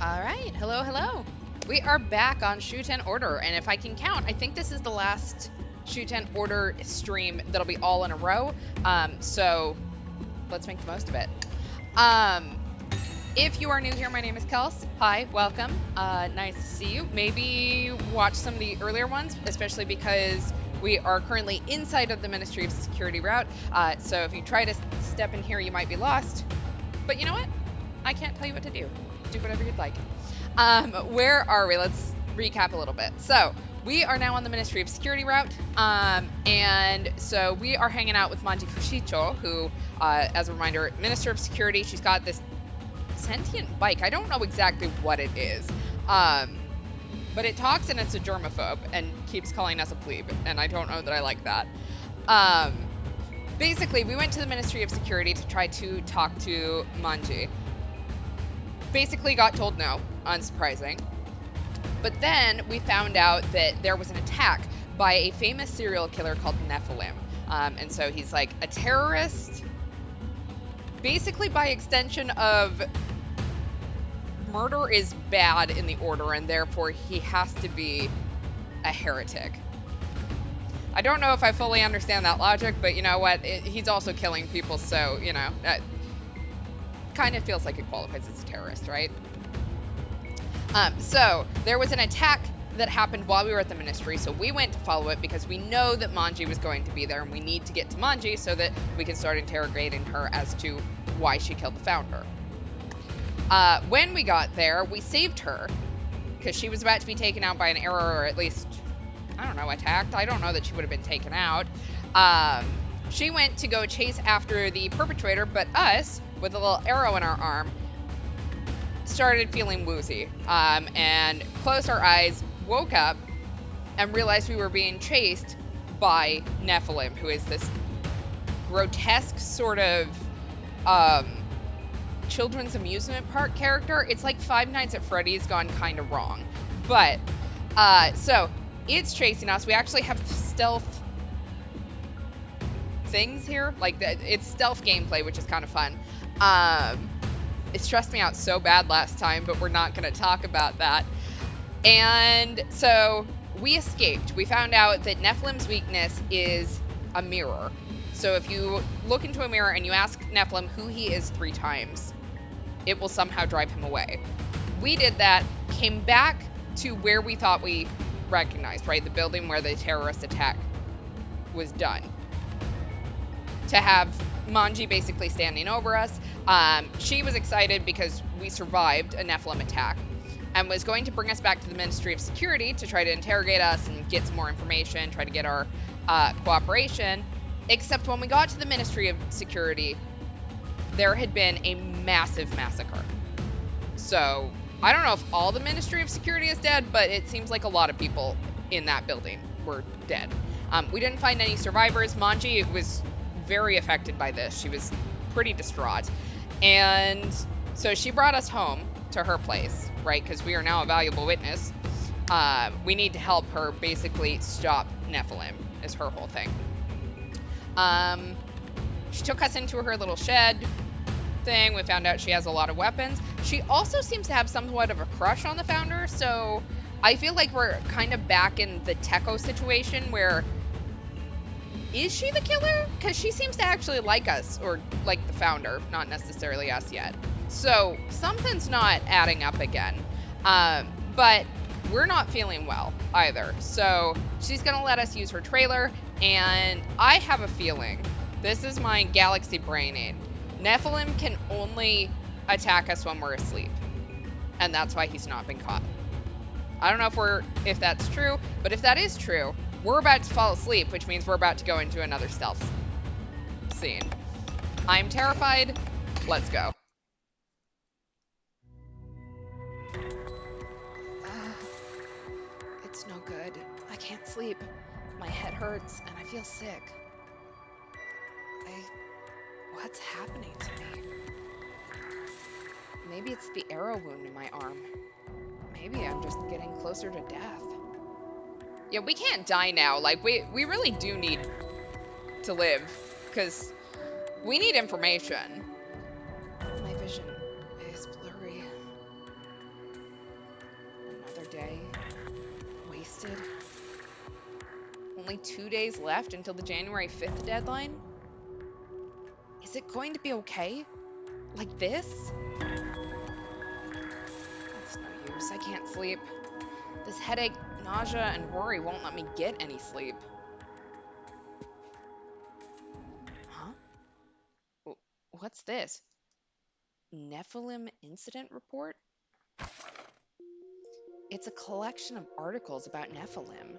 All right, hello, hello. We are back on Shuten Order, and if I can count, I think this is the last Shuten Order stream that'll be all in a row. So let's make the most of it. Um, if you are new here, my name is Kels. Hi, welcome. Nice to see you. Maybe watch some of the earlier ones, especially because we are currently inside of the Ministry of Security route. So if you try to step in here, you might be lost. But you know what? I can't tell you what to do. Do whatever you'd like. Where are we? Let's recap a little bit. So we are now on the Ministry of Security route, and so we are hanging out with Manji Fushicho, who, as a reminder, Minister of Security. She's got this sentient bike. I don't know exactly what it is, but it talks and it's a germaphobe and keeps calling us a plebe, and I don't know that I like that. Um, Basically, we went to the Ministry of Security to try to talk to Manji. Basically got told no, unsurprising. But then we found out that there was an attack by a famous serial killer called Nephilim. And so he's like a terrorist, basically by extension of murder is bad in the order, and therefore he has to be a heretic. I don't know if I fully understand that logic, but you know what? He's also killing people, so, you know, kind of feels like it qualifies as a terrorist, right? So there was an attack that happened while we were at the ministry, so we went to follow it because we know that Manji was going to be there, and we need to get to Manji so that we can start interrogating her as to why she killed the founder. When we got there, we saved her because she was about to be taken out by an arrow, or at least, I don't know, attacked. I don't know that she would have been taken out. She went to go chase after the perpetrator, but us, with a little arrow in our arm, started feeling woozy, and closed our eyes, woke up, and realized we were being chased by Nephilim, who is this grotesque sort of children's amusement park character. It's like Five Nights at Freddy's gone kind of wrong. But, so it's chasing us. We actually have stealth things here. Like, it's stealth gameplay, which is kind of fun. It stressed me out so bad last time, but we're not going to talk about that. And so we escaped. We found out that Nephilim's weakness is a mirror. So if you look into a mirror and you ask Nephilim who he is 3 times, it will somehow drive him away. We did that, came back to where we thought we recognized, right? The building where the terrorist attack was done. To have Manji basically standing over us. She was excited because we survived a Nephilim attack and was going to bring us back to the Ministry of Security to try to interrogate us and get some more information, try to get our cooperation. Except when we got to the Ministry of Security, there had been a massive massacre. So I don't know if all the Ministry of Security is dead, but it seems like a lot of people in that building were dead. We didn't find any survivors. Manji was very affected by this. She was pretty distraught. And so she brought us home to her place, right? Because we are now a valuable witness. We need to help her basically stop Nephilim, is her whole thing. She took us into her little shed thing. We found out she has a lot of weapons. She also seems to have somewhat of a crush on the founder, so I feel like we're kind of back in the Techo situation where, is she the killer? Because she seems to actually like us, or like the founder, not necessarily us yet. So something's not adding up again. But we're not feeling well either. So she's going to let us use her trailer, and I have a feeling, this is my galaxy braining, Nephilim can only attack us when we're asleep. And that's why he's not been caught. I don't know if that's true, but if that is true, we're about to fall asleep, which means we're about to go into another stealth scene. I'm terrified. Let's go. It's no good. I can't sleep. My head hurts and I feel sick. What's happening to me? Maybe it's the arrow wound in my arm. Maybe I'm just getting closer to death. Yeah, we can't die now. Like, we really do need to live, because we need information. My vision is blurry. only 2 days left until the January 5th deadline. Is it going to be okay? Like this? It's no use. I can't sleep. This headache, nausea, and worry won't let me get any sleep. Huh? What's this? Nephilim Incident Report? It's a collection of articles about Nephilim.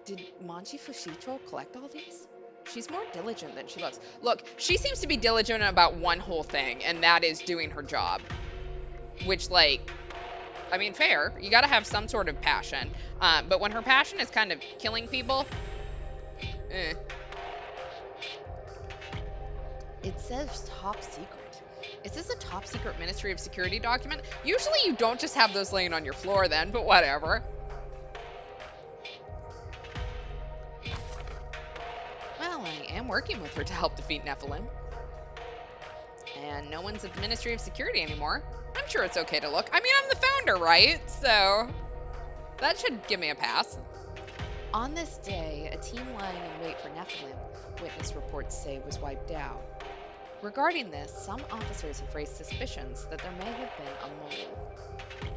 Did Manji Fushicho collect all these? She's more diligent than she looks. Look, she seems to be diligent about one whole thing, and that is doing her job. Which, like, I mean, fair. You gotta have some sort of passion. But when her passion is kind of killing people, eh. It says top secret. Is this a top secret Ministry of Security document? Usually you don't just have those laying on your floor then, but whatever. Well, I am working with her to help defeat Nephilim. And no one's at the Ministry of Security anymore. I'm sure it's okay to look. I mean, I'm the founder, right? So that should give me a pass. On this day, a team lying in wait for Nephilim, witness reports say, was wiped out. Regarding this, some officers have raised suspicions that there may have been a mole.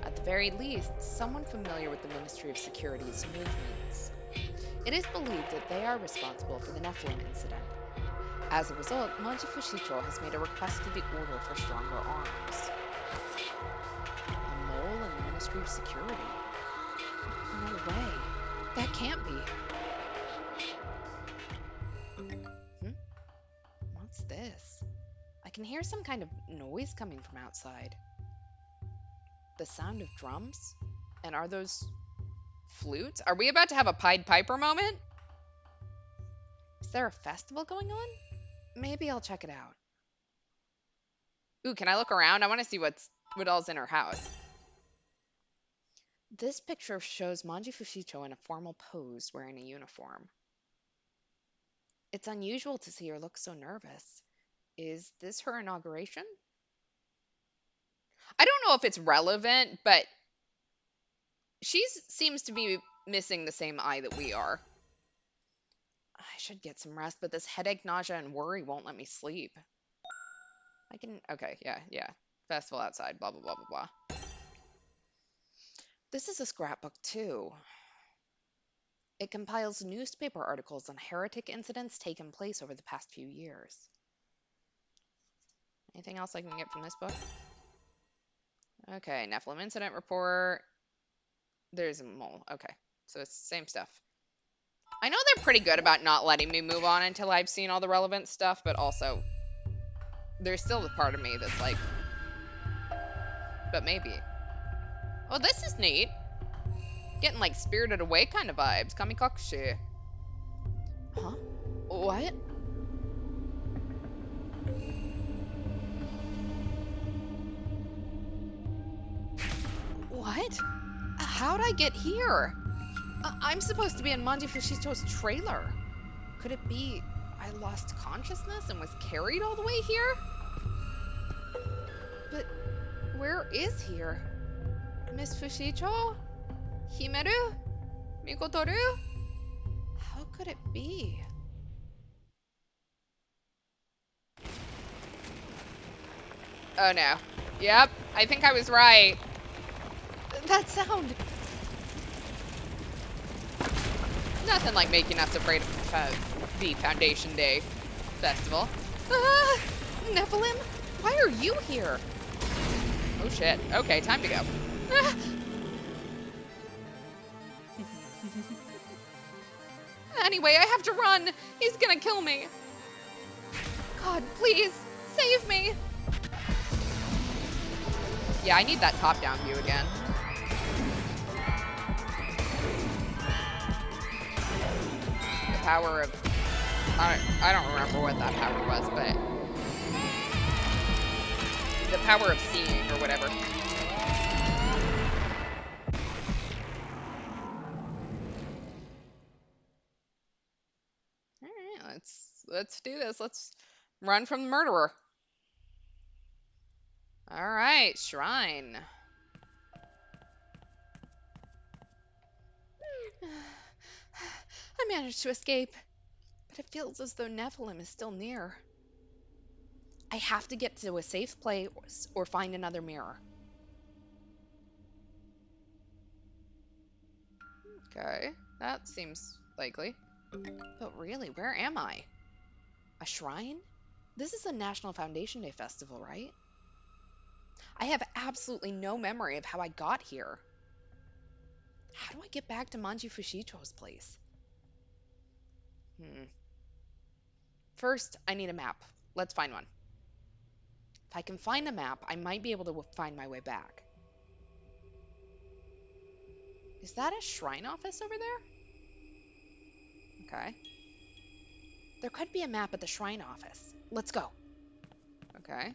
At the very least, someone familiar with the Ministry of Security's movements. It is believed that they are responsible for the Nephilim incident. As a result, Manji Fushicho has made a request to the Order for stronger arms. A mole in the Ministry of Security? No way. That can't be. What's this? I can hear some kind of noise coming from outside. The sound of drums? And are those flutes? Are we about to have a Pied Piper moment? Is there a festival going on? Maybe I'll check it out. Ooh, can I look around? I want to see what all's in her house. This picture shows Manji Fushicho in a formal pose wearing a uniform. It's unusual to see her look so nervous. Is this her inauguration? I don't know if it's relevant, but she seems to be missing the same eye that we are. I should get some rest, but this headache, nausea, and worry won't let me sleep. Okay, yeah. Festival outside, blah, blah, blah, blah, blah. This is a scrapbook, too. It compiles newspaper articles on heretic incidents taken place over the past few years. Anything else I can get from this book? Okay, Nephilim incident report. There's a mole. Okay, so it's the same stuff. I know they're pretty good about not letting me move on until I've seen all the relevant stuff, but also there's still the part of me that's like, but maybe. Oh, this is neat. Getting like Spirited Away kind of vibes. Kamikakushi. Huh? What? What? How'd I get here? I'm supposed to be in Manji Fushicho's trailer. Could it be I lost consciousness and was carried all the way here? But where is here? Miss Fushicho? Himeru? Mikotoru? How could it be? Oh no. Yep, I think I was right. That sound. Nothing like making us afraid of the Foundation Day festival. Nephilim? Why are you here? Oh shit. Okay, time to go. Anyway, I have to run. He's gonna kill me. God, please, save me. Yeah, I need that top-down view again. The power of... I don't remember what that power was, but... The power of seeing, or whatever. Alright, let's do this. Let's run from the murderer. Alright, shrine. I managed to escape, but it feels as though Nephilim is still near. I have to get to a safe place or find another mirror. Okay, that seems likely. But really, where am I? A shrine? This is a National Foundation Day festival, right? I have absolutely no memory of how I got here. How do I get back to Manji Fushicho's place? Hmm. First, I need a map. Let's find one. If I can find a map, I might be able to find my way back. Is that a shrine office over there? Okay. There could be a map at the shrine office. Let's go. Okay.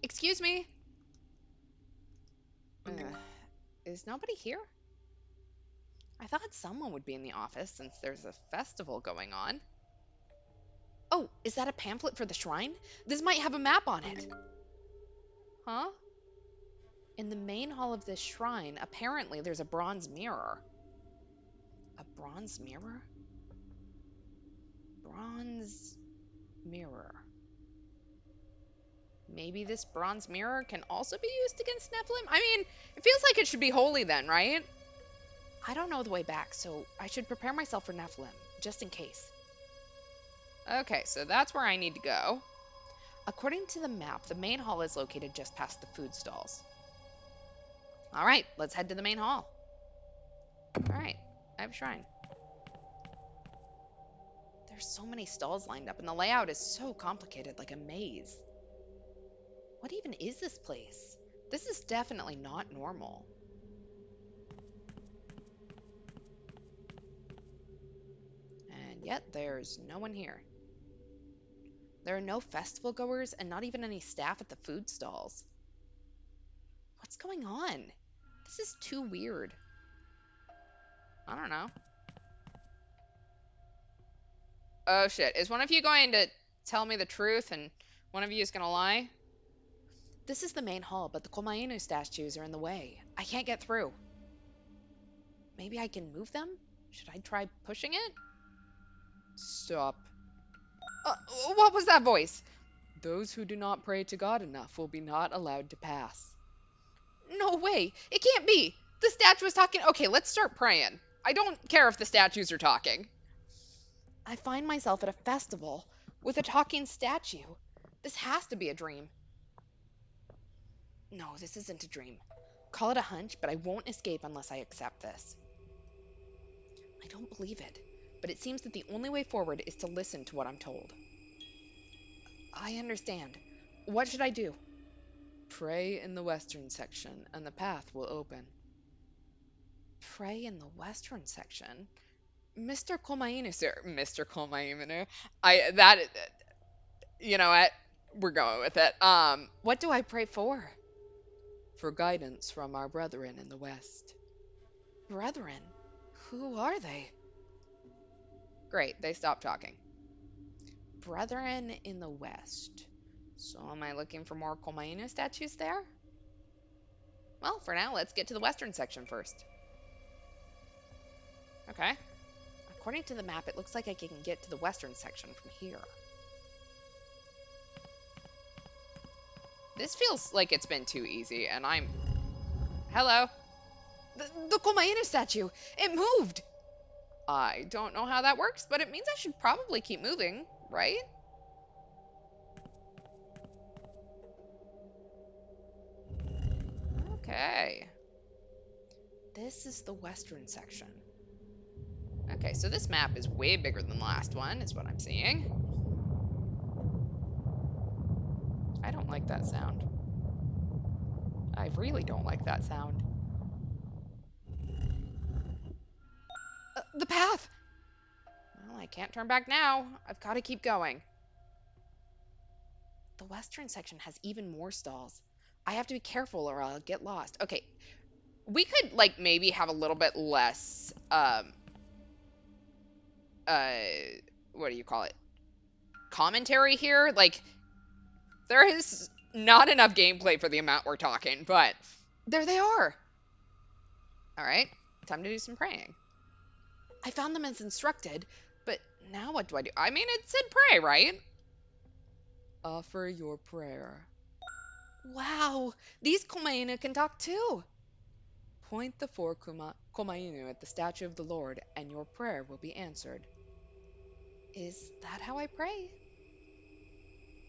Excuse me. Is nobody here? I thought someone would be in the office since there's a festival going on. Oh, is that a pamphlet for the shrine? This might have a map on it. Huh? In the main hall of this shrine, apparently there's a bronze mirror. A bronze mirror? Bronze mirror. Maybe this bronze mirror can also be used against Nephilim? I mean, it feels like it should be holy then, right? I don't know the way back, so I should prepare myself for Nephilim, just in case. Okay, so that's where I need to go. According to the map, the main hall is located just past the food stalls. All right, let's head to the main hall. All right, I have a shrine. There's so many stalls lined up, and the layout is so complicated, like a maze. What even is this place? This is definitely not normal. And yet, there's no one here. There are no festival goers and not even any staff at the food stalls. What's going on? This is too weird. I don't know. Oh shit, is one of you going to tell me the truth and one of you is going to lie? This is the main hall, but the Komainu statues are in the way. I can't get through. Maybe I can move them? Should I try pushing it? Stop. Uh, what was that voice? Those who do not pray to God enough will be not allowed to pass. No way! It can't be! The statue is talking. Okay, let's start praying. I don't care if the statues are talking. I find myself at a festival with a talking statue. This has to be a dream. No, this isn't a dream. Call it a hunch, but I won't escape unless I accept this. I don't believe it, but it seems that the only way forward is to listen to what I'm told. I understand. What should I do? Pray in the western section, and the path will open. Pray in the western section? Mr. Komainu, sir. Mr. Komainu. You know what? We're going with it. What do I pray for? For guidance from our brethren in the west. Brethren? Who are they? Great, they stopped talking. Brethren in the west. So am I looking for more Komainu statues there? Well, for now, let's get to the western section first. Okay. According to the map, it looks like I can get to the western section from here. This feels like it's been too easy, and I'm... Hello? The Komainu statue! It moved! I don't know how that works, but it means I should probably keep moving, right? Okay. This is the western section. Okay, so this map is way bigger than the last one, is what I'm seeing. I don't like that sound. I really don't like that sound. The path! Well, I can't turn back now. I've got to keep going. The western section has even more stalls. I have to be careful or I'll get lost. Okay, we could, like, maybe have a little bit less, what do you call it? Commentary here? Like, there is not enough gameplay for the amount we're talking, but there they are. All right, time to do some praying. I found them as instructed, but now what do I do? I mean, it said pray, right? Offer your prayer. Wow, these Komainu can talk too. Point the four Komainu at the statue of the Lord, and your prayer will be answered. Is that how I pray?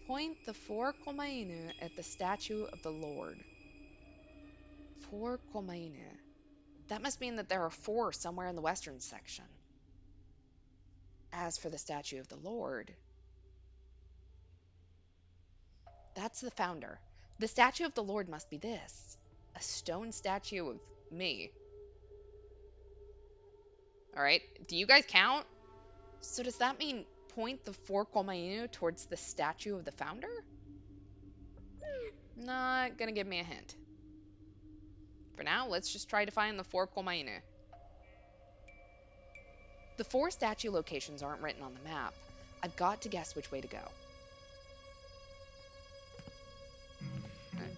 Point the four Komainu at the statue of the Lord. Four Komainu. That must mean that there are four somewhere in the western section. As for the statue of the Lord, that's the founder. The statue of the Lord must be this, a stone statue of me. All right, do you guys count? So does that mean point the four Komainu towards the statue of the founder? Not gonna give me a hint. For now, let's just try to find the four Komainu. The four statue locations aren't written on the map. I've got to guess which way to go. Okay.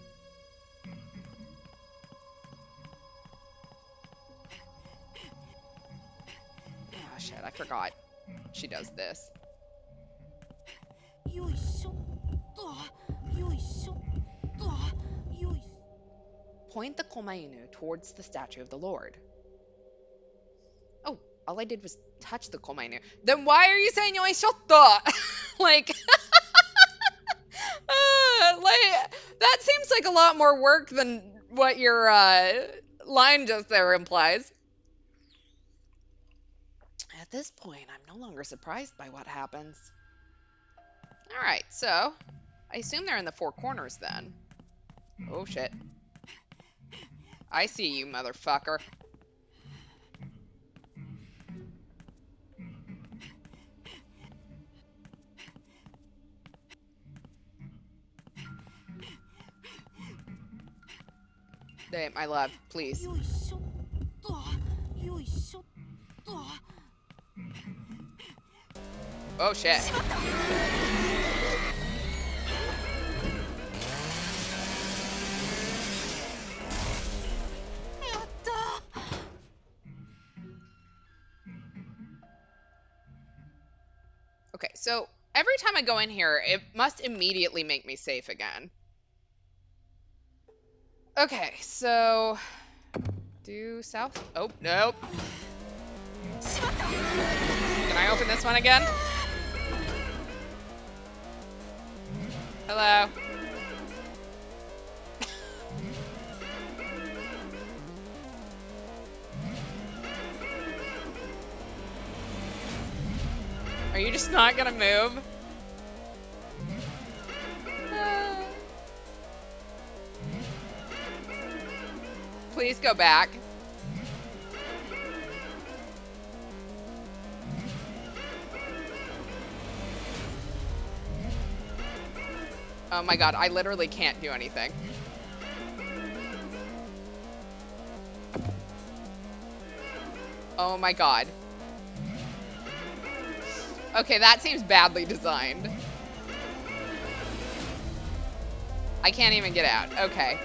Oh shit, I forgot. She does this. Point the Komainu towards the statue of the Lord. Oh, all I did was touch the Komainu. Then why are you saying yoishoto? like, like that seems like a lot more work than what your line just there implies. At this point, I'm no longer surprised by what happens. All right, so I assume they're in the four corners then. Oh shit. I see you, motherfucker. They, my love, please. Oh shit. Okay, so every time I go in here, it must immediately make me safe again. Okay, so due south. Oh, nope. Can I open this one again? Hello. Are you just not gonna move? Please go back. Oh my god, I literally can't do anything. Oh my god. Okay, that seems badly designed. I can't even get out. Okay.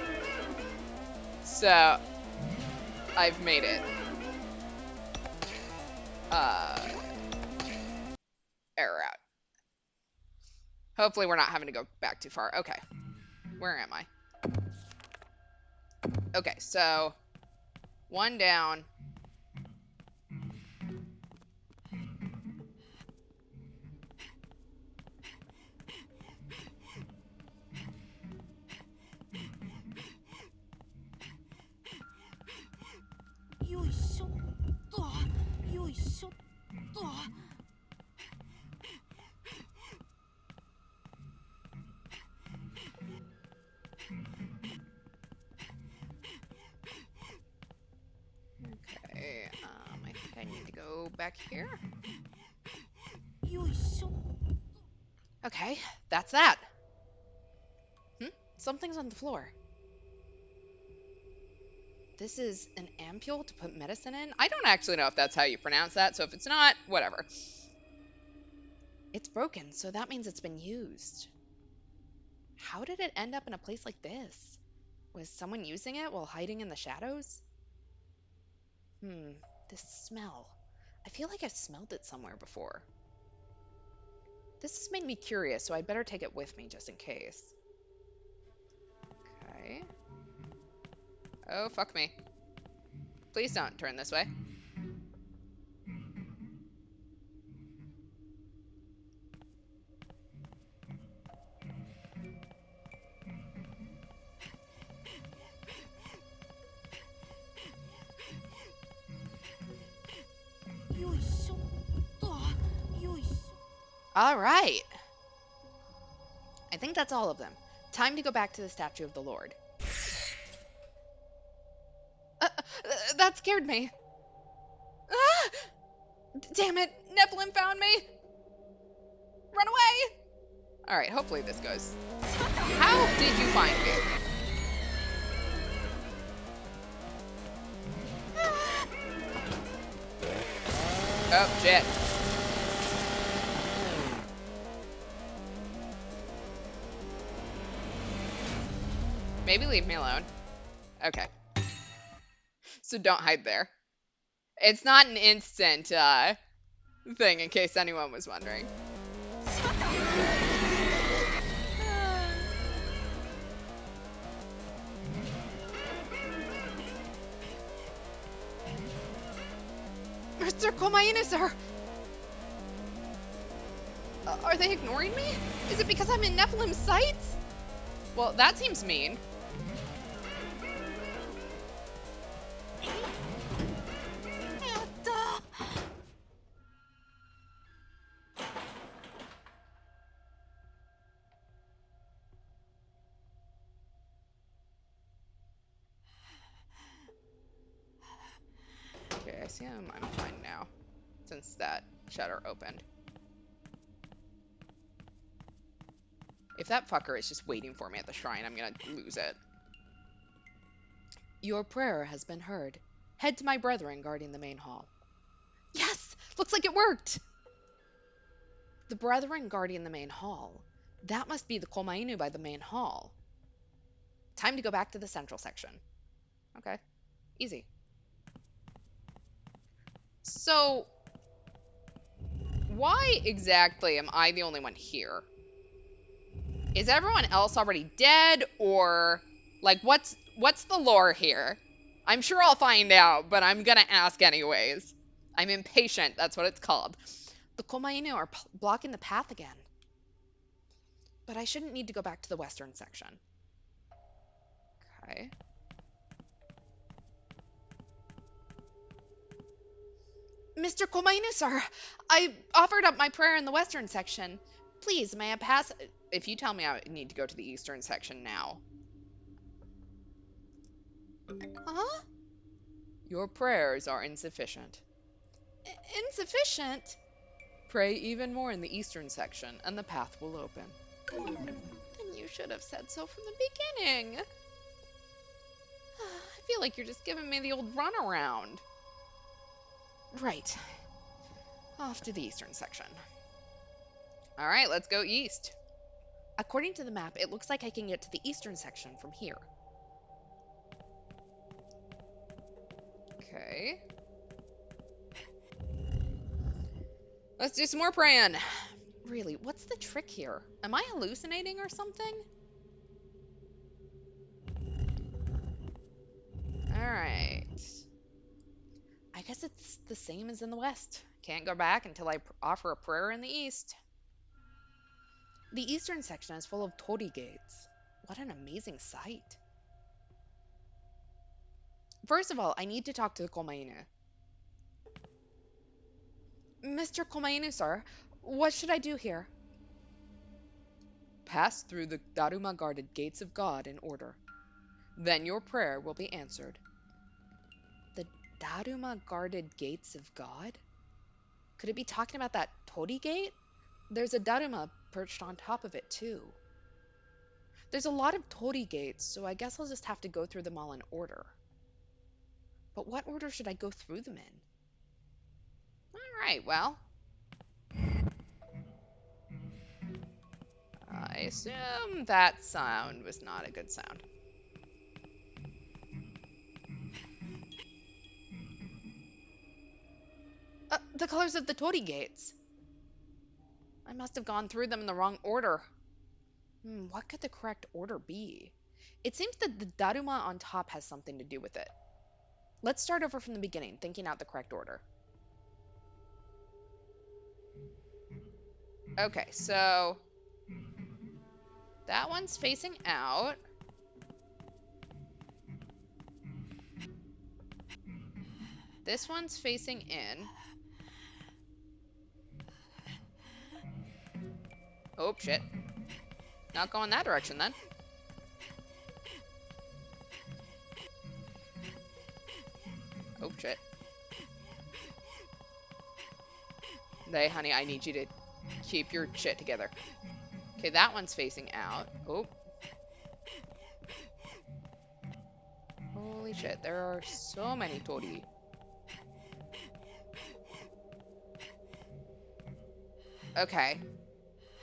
So, I've made it. Error out. Hopefully we're not having to go back too far. Okay. Where am I? Okay, so one down. Okay, I think I need to go back here. Okay, that's that. Something's on the floor. This is an ampule to put medicine in? I don't actually know if that's how you pronounce that, so if it's not, whatever. It's broken, so that means it's been used. How did it end up in a place like this? Was someone using it while hiding in the shadows? This smell. I feel like I've smelled it somewhere before. This has made me curious, so I'd better take it with me just in case. Okay. Oh, fuck me. Please don't turn this way. All right. I think that's all of them. Time to go back to the statue of the Lord. That scared me. Ah! Damn it! Nephilim found me! Run away! All right, hopefully this goes. How did you find me? Oh, shit. Maybe leave me alone. Okay. So don't hide there. It's not an instant thing, in case anyone was wondering. Mr. Komainu, sir! Are they ignoring me? Is it because I'm in Nephilim's sights? Well, that seems mean. Okay, I see I'm fine now, since that shutter opened. If that fucker is just waiting for me at the shrine, I'm gonna lose it. Your prayer has been heard. Head to my brethren guarding the main hall. Yes! Looks like it worked! The brethren guarding the main hall. That must be the Komainu by the main hall. Time to go back to the central section. Okay. Easy. So, why exactly am I the only one here? Is everyone else already dead, or like what's the lore here? I'm sure I'll find out, but I'm gonna ask anyways. I'm impatient, that's what it's called. The Komainu are blocking the path again. But I shouldn't need to go back to the western section. Okay. Mr. Komainu, sir, I offered up my prayer in the western section. Please, may I pass? If you tell me I need to go to the eastern section now. Huh? Your prayers are insufficient. Insufficient? Pray even more in the eastern section, and the path will open. Then you should have said so from the beginning. I feel like you're just giving me the old runaround. Right. Off to the eastern section. All right, let's go east. According to the map, it looks like I can get to the eastern section from here. Okay. Let's do some more praying. Really, what's the trick here? Am I hallucinating or something? Alright. I guess it's the same as in the west. Can't go back until I offer a prayer in the east. The eastern section is full of torii gates. What an amazing sight. First of all, I need to talk to the Komainu. Mr. Komainu, sir, what should I do here? Pass through the Daruma-guarded gates of God in order. Then your prayer will be answered. The Daruma-guarded gates of God? Could it be talking about that torii gate? There's a Daruma perched on top of it, too. There's a lot of torii gates, so I guess I'll just have to go through them all in order. But what order should I go through them in? Alright, well. I assume that sound was not a good sound. The colors of the torii gates. I must have gone through them in the wrong order. What could the correct order be? It seems that the Daruma on top has something to do with it. Let's start over from the beginning, thinking out the correct order. Okay, so that one's facing out. This one's facing in. Oh, shit. Not going that direction, then. Oh, shit. Hey, honey, I need you to keep your shit together. Okay, that one's facing out. Oh. Holy shit, there are so many torii. Okay.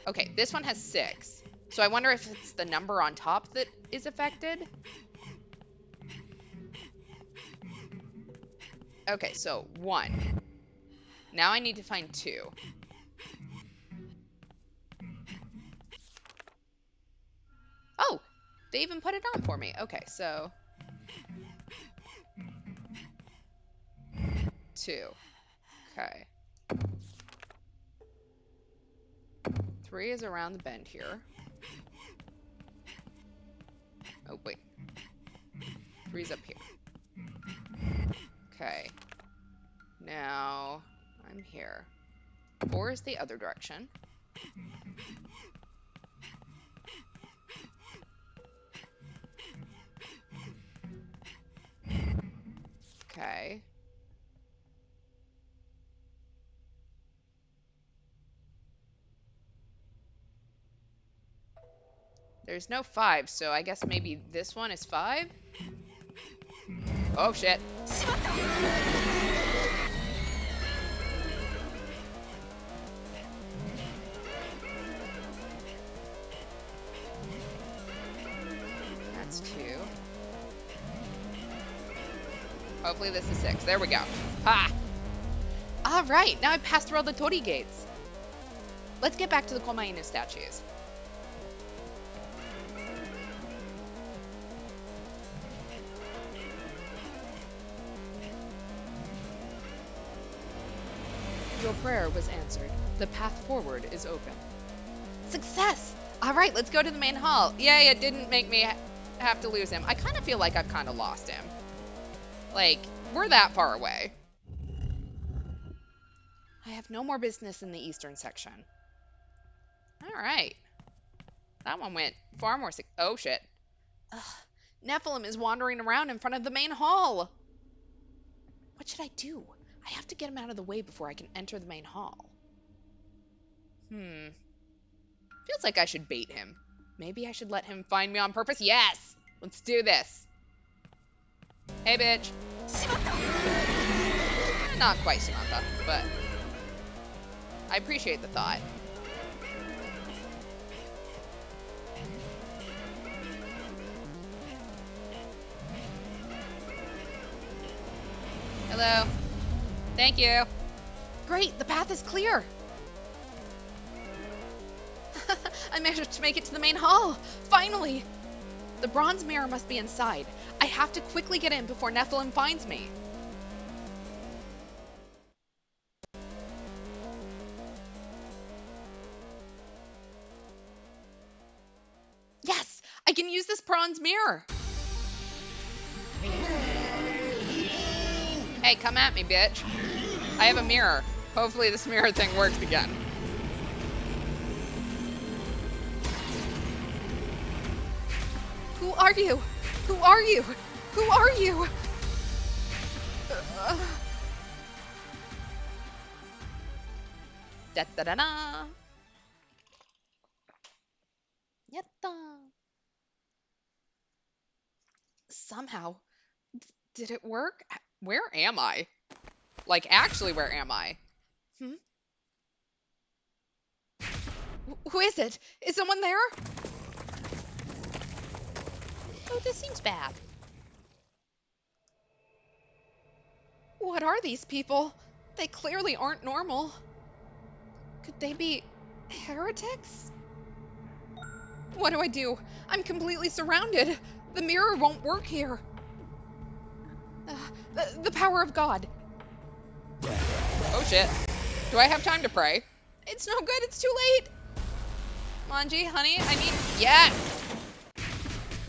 Okay, this one has 6. So I wonder if it's the number on top that is affected. Okay, so 1. Now I need to find 2. Oh, they even put it on for me. Okay, so 2. Okay. 3 is around the bend here. Oh, wait. 3's up here. Okay. Now I'm here. 4 is the other direction. Okay. There's no 5, so I guess maybe this one is 5? Oh, shit. That's 2. Hopefully this is 6. There we go. Ha! All right, now I've passed through all the torii gates. Let's get back to the Komainu statues. Your prayer was answered. The path forward is open. Success! All right, let's go to the main hall. Yay, it didn't make me have to lose him. I kind of feel like I've kind of lost him. Like, we're that far away. I have no more business in the eastern section. All right. That one went far more... Oh, shit. Ugh. Nephilim is wandering around in front of the main hall. What should I do? I have to get him out of the way before I can enter the main hall. Feels like I should bait him. Maybe I should let him find me on purpose. Yes! Let's do this. Hey, bitch. Not quite Samantha, but I appreciate the thought. Hello. Thank you. Great, the path is clear. I managed to make it to the main hall. Finally. The bronze mirror must be inside. I have to quickly get in before Nephilim finds me. Yes, I can use this bronze mirror. Hey, come at me, bitch. I have a mirror. Hopefully this mirror thing works again. Who are you? Who are you? Who are you? Da da da da. Yatta. Somehow. Did it work? Where am I? Like, actually, where am I? Who is it? Is someone there? Oh, this seems bad. What are these people? They clearly aren't normal. Could they be heretics? What do I do? I'm completely surrounded. The mirror won't work here. Uh, the power of God. Oh shit. Do I have time to pray? It's no good, it's too late. Manji, honey, I need. Yes!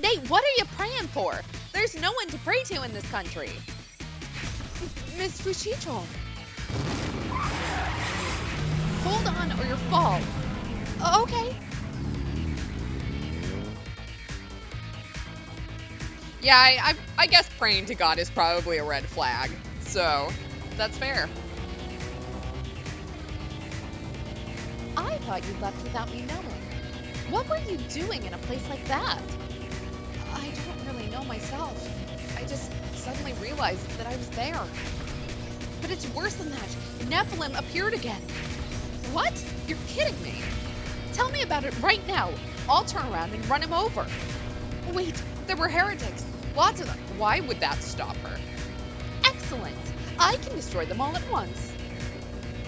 Nate, what are you praying for? There's no one to pray to in this country. Miss Fushicho. Hold on or you'll fall. Okay. Yeah, I guess praying to God is probably a red flag. So, that's fair. I thought you left without me knowing. What were you doing in a place like that? I don't really know myself. I just suddenly realized that I was there. But it's worse than that. Nephilim appeared again. What? You're kidding me. Tell me about it right now. I'll turn around and run him over. Wait, there were heretics. Lots of them. Why would that stop her? Excellent. I can destroy them all at once.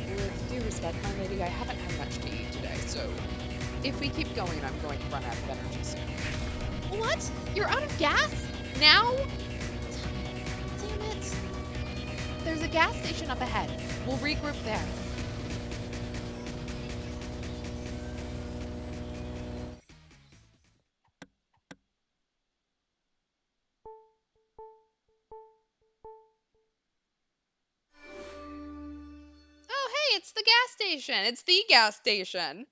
With due respect, my lady, I haven't had much to eat today, so if we keep going, I'm going to run out of energy soon. What? You're out of gas? Now? Damn it. There's a gas station up ahead. We'll regroup there. Oh, hey, it's the gas station. It's the gas station.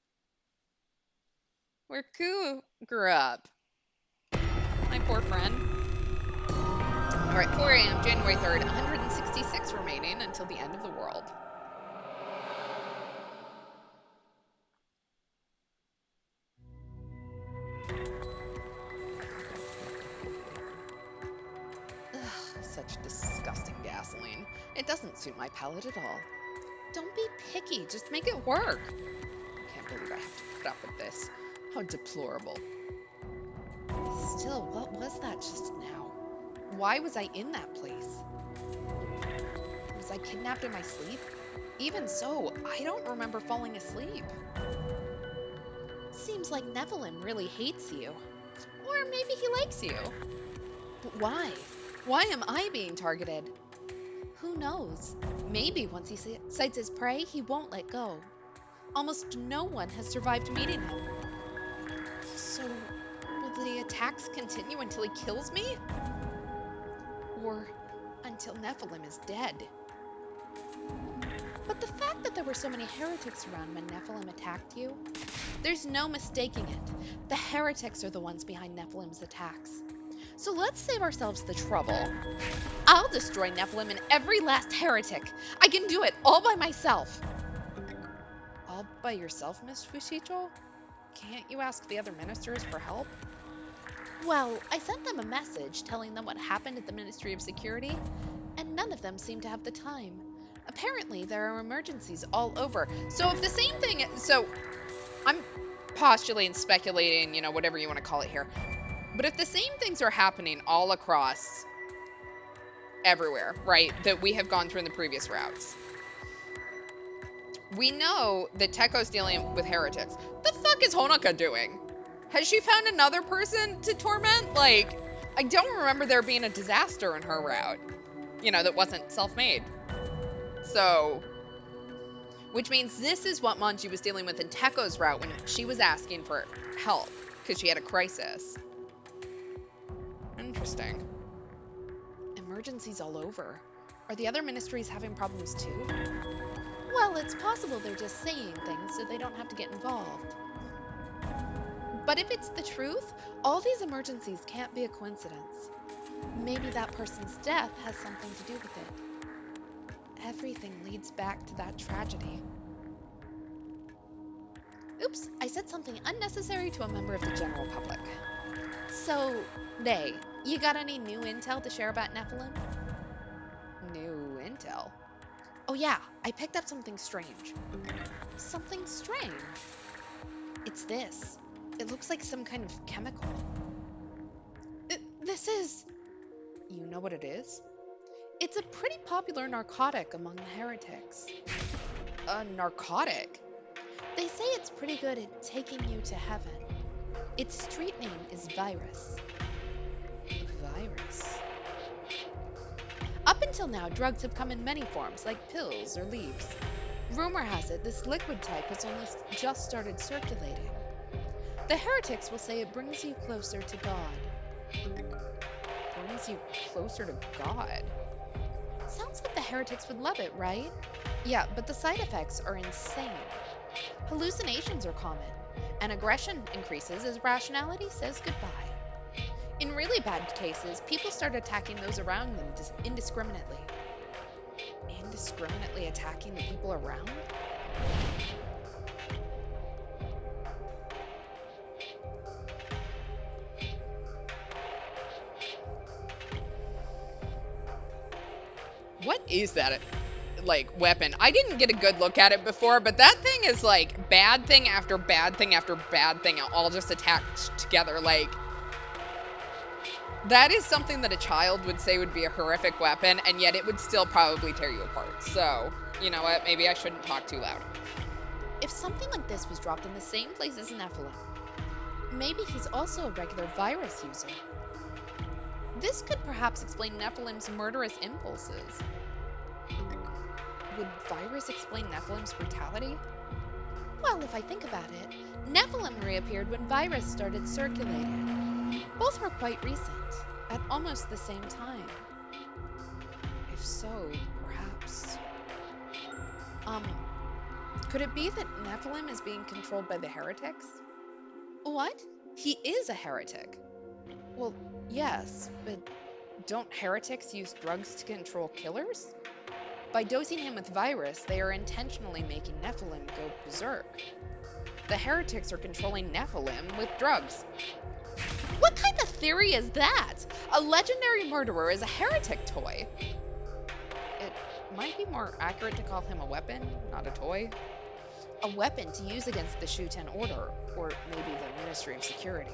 Where Ku grew up. My poor friend. All right, 4 a.m., January 3rd, 166 remaining until the end of the world. Ugh, such disgusting gasoline. It doesn't suit my palate at all. Don't be picky, just make it work. I can't believe I have to put up with this. How deplorable. Still, what was that just now? Why was I in that place? Was I kidnapped in my sleep? Even so, I don't remember falling asleep. Seems like Nephilim really hates you. Or maybe he likes you. But why? Why am I being targeted? Who knows? Maybe once he sights his prey, he won't let go. Almost no one has survived meeting him. So, will the attacks continue until he kills me? Or until Nephilim is dead? But the fact that there were so many heretics around when Nephilim attacked you, there's no mistaking it. The heretics are the ones behind Nephilim's attacks. So let's save ourselves the trouble. I'll destroy Nephilim and every last heretic. I can do it all by myself. All by yourself, Miss Fushicho? Can't you ask the other ministers for help? Well, I sent them a message telling them what happened at the Ministry of Security, and none of them seem to have the time. Apparently, there are emergencies all over. So if the same thing... So, I'm postulating, speculating, whatever you want to call it here. But if the same things are happening all across everywhere, right, that we have gone through in the previous routes, we know that Teko's dealing with heretics. The fuck is Honoka doing? Has she found another person to torment? Like, I don't remember there being a disaster in her route, that wasn't self-made. So, which means this is what Manji was dealing with in Teko's route when she was asking for help because she had a crisis. Interesting. Emergencies all over. Are the other ministries having problems too? Well, it's possible they're just saying things so they don't have to get involved. But if it's the truth, all these emergencies can't be a coincidence. Maybe that person's death has something to do with it. Everything leads back to that tragedy. Oops, I said something unnecessary to a member of the general public. So, Nay, you got any new intel to share about Nephilim? New intel? Oh yeah, I picked up something strange. Something strange? It's this. It looks like some kind of chemical. This is... You know what it is? It's a pretty popular narcotic among the heretics. A narcotic? They say it's pretty good at taking you to heaven. Its street name is Virus. Virus. Up until now, drugs have come in many forms, like pills or leaves. Rumor has it this liquid type has only just started circulating. The heretics will say it brings you closer to God. Brings you closer to God. Sounds like the heretics would love it, right? Yeah, but the side effects are insane. Hallucinations are common, and aggression increases as rationality says goodbye. In really bad cases, people start attacking those around them indiscriminately. Indiscriminately attacking the people around? What is that like weapon? I didn't get a good look at it before, but that thing is like bad thing after bad thing after bad thing all just attached together. Like that is something that a child would say would be a horrific weapon, and yet it would still probably tear you apart. So, you know what? Maybe I shouldn't talk too loud. If something like this was dropped in the same place as Nephilim, maybe he's also a regular virus user. This could perhaps explain Nephilim's murderous impulses. Would virus explain Nephilim's brutality? Well, if I think about it, Nephilim reappeared when virus started circulating. Both were quite recent, at almost the same time. If so, perhaps. Um, Could it be that Nephilim is being controlled by the heretics? what? He is a heretic. Well, yes, but Don't heretics use drugs to control killers? By dosing him with virus, they are intentionally making Nephilim go berserk. The heretics are controlling Nephilim with drugs. what kind of theory is that? A legendary murderer is a heretic toy. It might be more accurate to call him a weapon, not a toy. A weapon to use against the Shuten Order, Or maybe the Ministry of Security.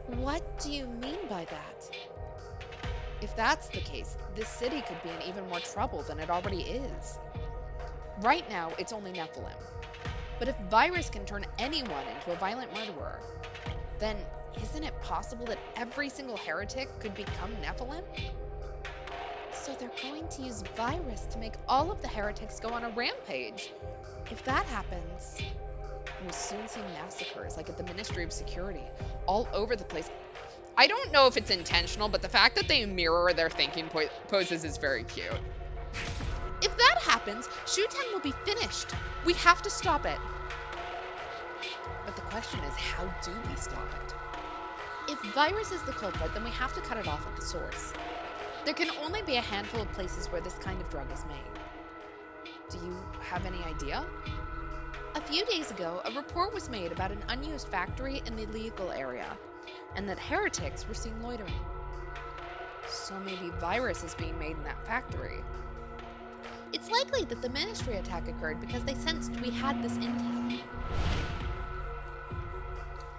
what do you mean by that? If that's the case, this city could be in even more trouble than it already is. Right now, it's only Nephilim. But if virus can turn anyone into a violent murderer, then isn't it possible that every single heretic could become Nephilim? So they're going to use virus to make all of the heretics go on a rampage. If that happens, We'll soon see massacres, like at the Ministry of Security, all over the place. I don't know if it's intentional, but the fact that they mirror their thinking poses is very cute. if that happens, Shuten will be finished. We have to stop it. But the question is, how do we stop it? If virus is the culprit, then we have to cut it off at the source. There can only be a handful of places where this kind of drug is made. Do you have any idea? A few days ago, a report was made about an unused factory in the legal area, and that heretics were seen loitering. So maybe virus is being made in that factory. It's likely that the ministry attack occurred because they sensed we had this intel.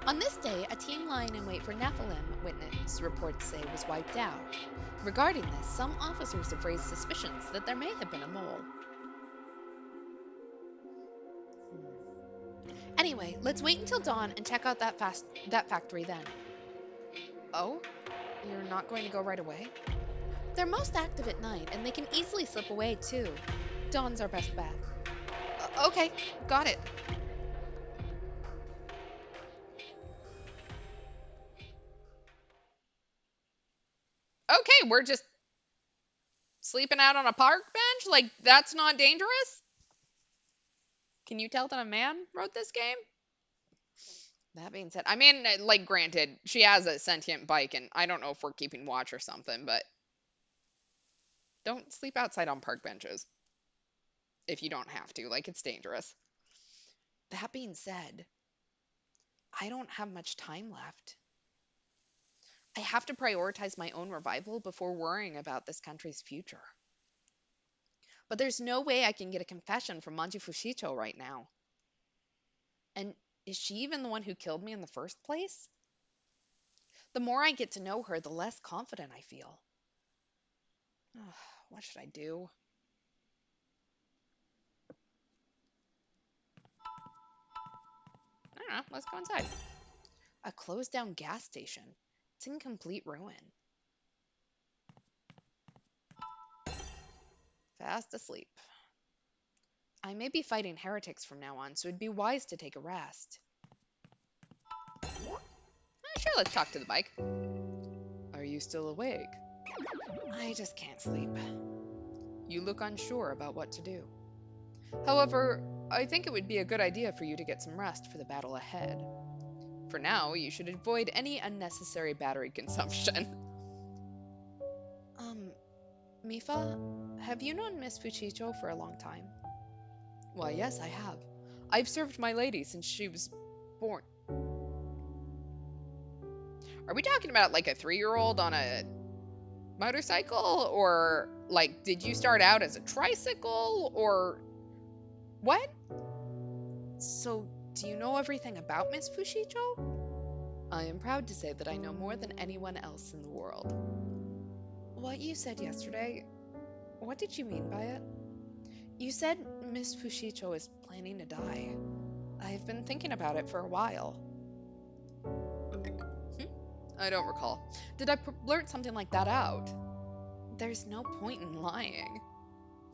On this day, a team lying in wait for Nephilim, witness reports say, was wiped out. Regarding this, some officers have raised suspicions that there may have been a mole. Hmm. Anyway, let's wait until dawn and check out that factory then. Oh, you're not going to go right away? They're most active at night, and they can easily slip away too. Dawn's our best bet. Okay, got it. Okay, we're just sleeping out on a park bench? Like, that's not dangerous? Can you tell that a man wrote this game? That being said, I mean, like, granted, she has a sentient bike, and I don't know if we're keeping watch or something, but don't sleep outside on park benches if you don't have to. Like, it's dangerous. That being said, I don't have much time left. I have to prioritize my own revival before worrying about this country's future. But there's no way I can get a confession from Manji Fushicho right now. And is she even the one who killed me in the first place? The more I get to know her, the less confident I feel. Ugh, what should I do? I don't know. Let's go inside. A closed down gas station. It's in complete ruin. Fast asleep. I may be fighting heretics from now on, so it'd be wise to take a rest. Sure, let's talk to the bike. Are you still awake? I just can't sleep. You look unsure about what to do. However, I think it would be a good idea for you to get some rest for the battle ahead. For now, you should avoid any unnecessary battery consumption. Um, Mifa, have you known Miss Fushicho for a long time? Why, yes, I have. I've served my lady since she was born. Are we talking about like a 3-year-old on a motorcycle? Or like, did you start out as a tricycle? Or what? So, do you know everything about Miss Fushicho? I am proud to say that I know more than anyone else in the world. What you said yesterday, what did you mean by it? You said Miss Fushicho is planning to die. I've been thinking about it for a while. Hmm? I don't recall. Did I blurt something like that out? There's no point in lying.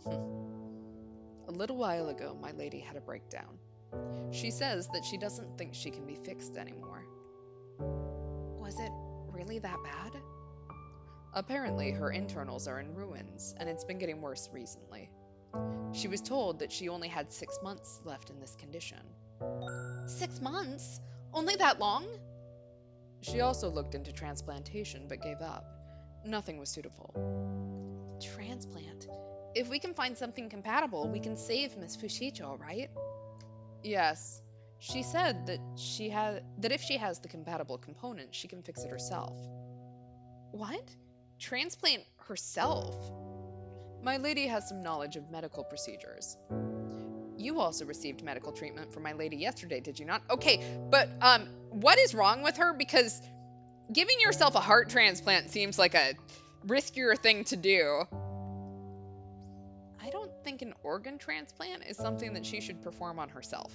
A little while ago, my lady had a breakdown. She says that she doesn't think she can be fixed anymore. Was it really that bad? Apparently, her internals are in ruins, and it's been getting worse recently. She was told that she only had 6 months left in this condition. 6 months? Only that long? She also looked into transplantation but gave up. Nothing was suitable. Transplant? If we can find something compatible, we can save Miss Fushicho, right? Yes. She said that if she has the compatible component, she can fix it herself. What? Transplant herself? My lady has some knowledge of medical procedures. You also received medical treatment for my lady yesterday, did you not? Okay, but what is wrong with her? Because giving yourself a heart transplant seems like a riskier thing to do. I don't think an organ transplant is something that she should perform on herself.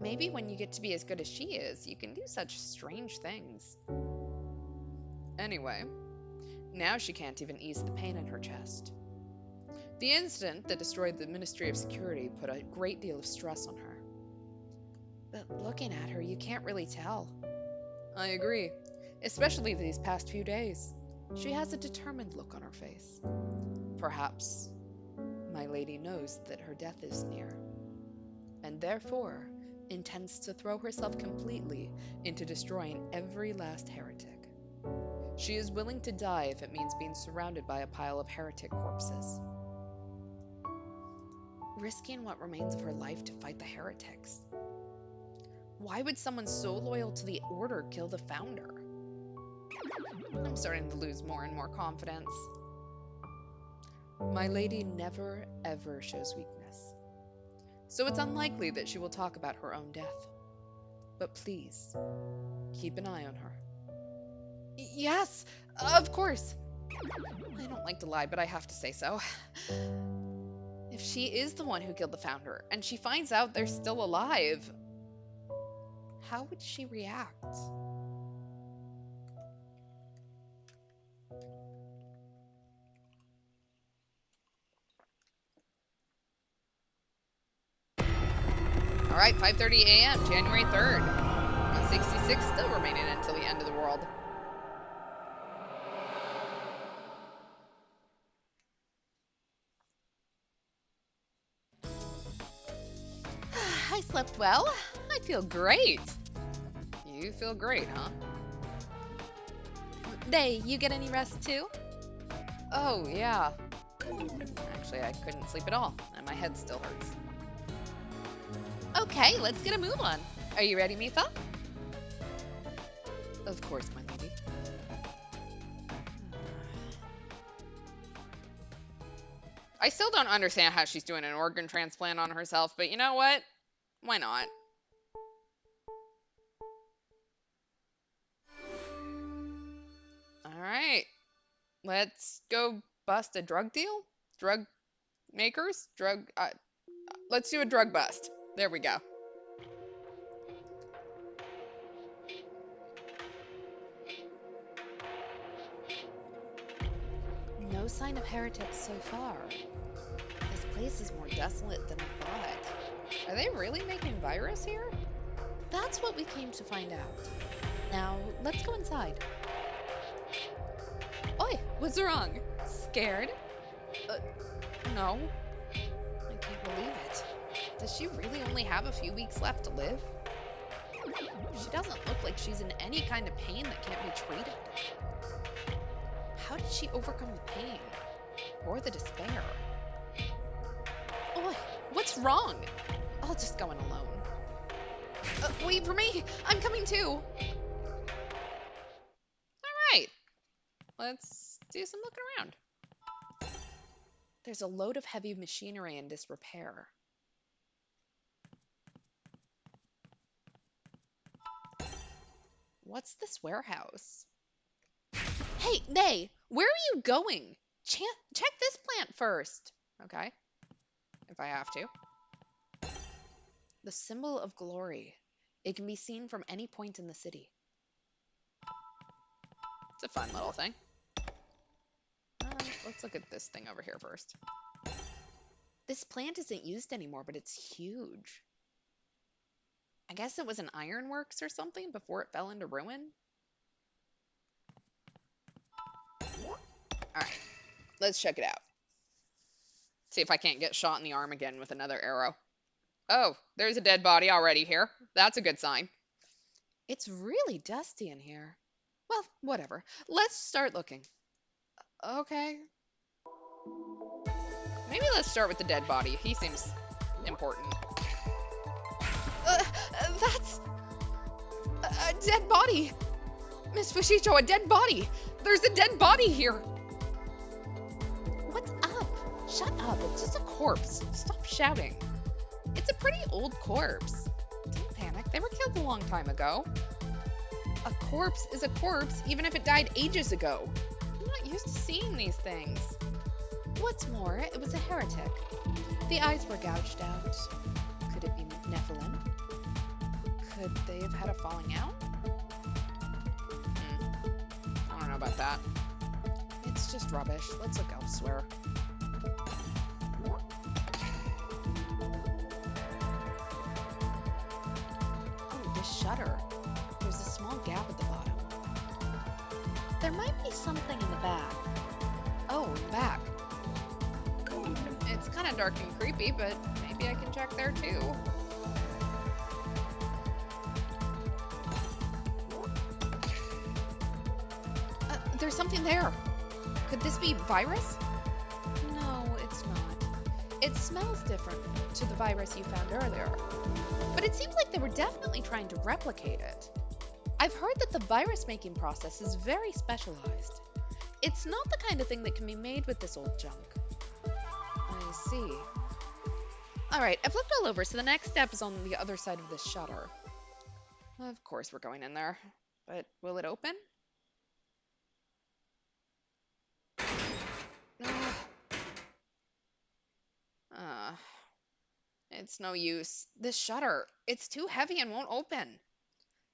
Maybe when you get to be as good as she is, you can do such strange things. Anyway, now she can't even ease the pain in her chest. The incident that destroyed the Ministry of Security put a great deal of stress on her. But looking at her, you can't really tell. I agree, especially these past few days. She has a determined look on her face. Perhaps my lady knows that her death is near, and therefore intends to throw herself completely into destroying every last heretic. She is willing to die if it means being surrounded by a pile of heretic corpses. Risking what remains of her life to fight the heretics. Why would someone so loyal to the order kill the founder? I'm starting to lose more and more confidence. My lady never ever shows weakness, so it's unlikely that she will talk about her own death. But please, keep an eye on her. Yes, of course. I don't like to lie, but I have to say so. If she is the one who killed the founder, and she finds out they're still alive, how would she react? All right, 5:30 a.m., January 3rd. 166 still remaining until the end of the world. I slept well. I feel great. You feel great, huh? They, you get any rest too? Oh, yeah. Actually, I couldn't sleep at all, and my head still hurts. Okay, let's get a move on. Are you ready, Mifa? Of course, my lady. I still don't understand how she's doing an organ transplant on herself, but you know what? Why not? All right. Let's go bust a drug deal? Drug makers? Let's do a drug bust. There we go. No sign of heretics so far. This place is more desolate than I thought. Are they really making virus here? That's what we came to find out. Now, let's go inside. Oi, what's wrong? Scared? Uh, no. I can't believe it. Does she really only have a few weeks left to live? She doesn't look like she's in any kind of pain that can't be treated. How did she overcome the pain? Or the despair? Oi, what's wrong? I'll just go in alone. Wait for me! I'm coming too! Alright. Let's do some looking around. There's a load of heavy machinery in disrepair. What's this warehouse? Hey, Nay, where are you going? Check this plant first. Okay. If I have to. The symbol of glory. It can be seen from any point in the city. It's a fun little thing. Let's look at this thing over here first. This plant isn't used anymore, but it's huge. I guess it was an ironworks or something before it fell into ruin. Alright. Let's check it out. See if I can't get shot in the arm again with another arrow. Oh, there's a dead body already here. That's a good sign. It's really dusty in here. Well, whatever. Let's start looking. Okay. Maybe let's start with the dead body. He seems important. That's a dead body. Miss Fushicho, a dead body. There's a dead body here. What's up? Shut up. It's just a corpse. Stop shouting. It's a pretty old corpse. Don't panic. They were killed a long time ago. A corpse is a corpse, even if it died ages ago. I'm not used to seeing these things. What's more, it was a heretic. The eyes were gouged out. Could it be Nephilim? Could they have had a falling out? I don't know about that. It's just rubbish. Let's look elsewhere. Oh, this shutter. There's a small gap at the bottom. There might be something in the back. Oh, in the back. It's kind of dark and creepy, but maybe I can check there too. There's something there. Could this be virus? No, it's not. It smells different to the virus you found earlier. But it seems like they were definitely trying to replicate it. I've heard that the virus making process is very specialized. It's not the kind of thing that can be made with this old junk. I see. Alright, I've looked all over, so the next step is on the other side of this shutter. Of course we're going in there. But will it open? It's no use. This shutter, it's too heavy and won't open.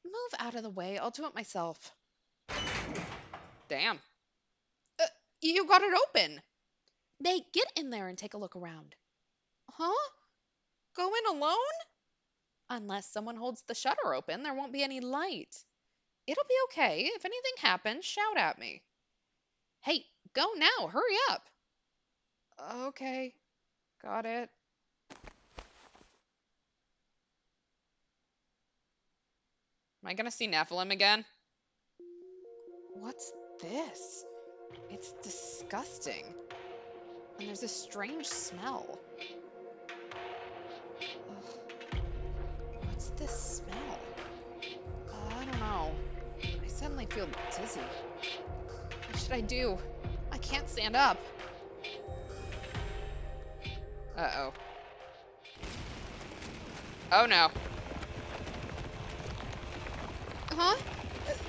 Move out of the way. I'll do it myself. Damn. You got it open. Nate, get in there and take a look around. Huh? Go in alone? Unless someone holds the shutter open, there won't be any light. It'll be okay. If anything happens, shout at me. Hey, go now. Hurry up. Okay. Got it. Am I gonna see Nephilim again? What's this? It's disgusting. And there's a strange smell. Ugh. What's this smell? I don't know. I suddenly feel dizzy. What should I do? I can't stand up. Uh-oh. Oh no. Huh?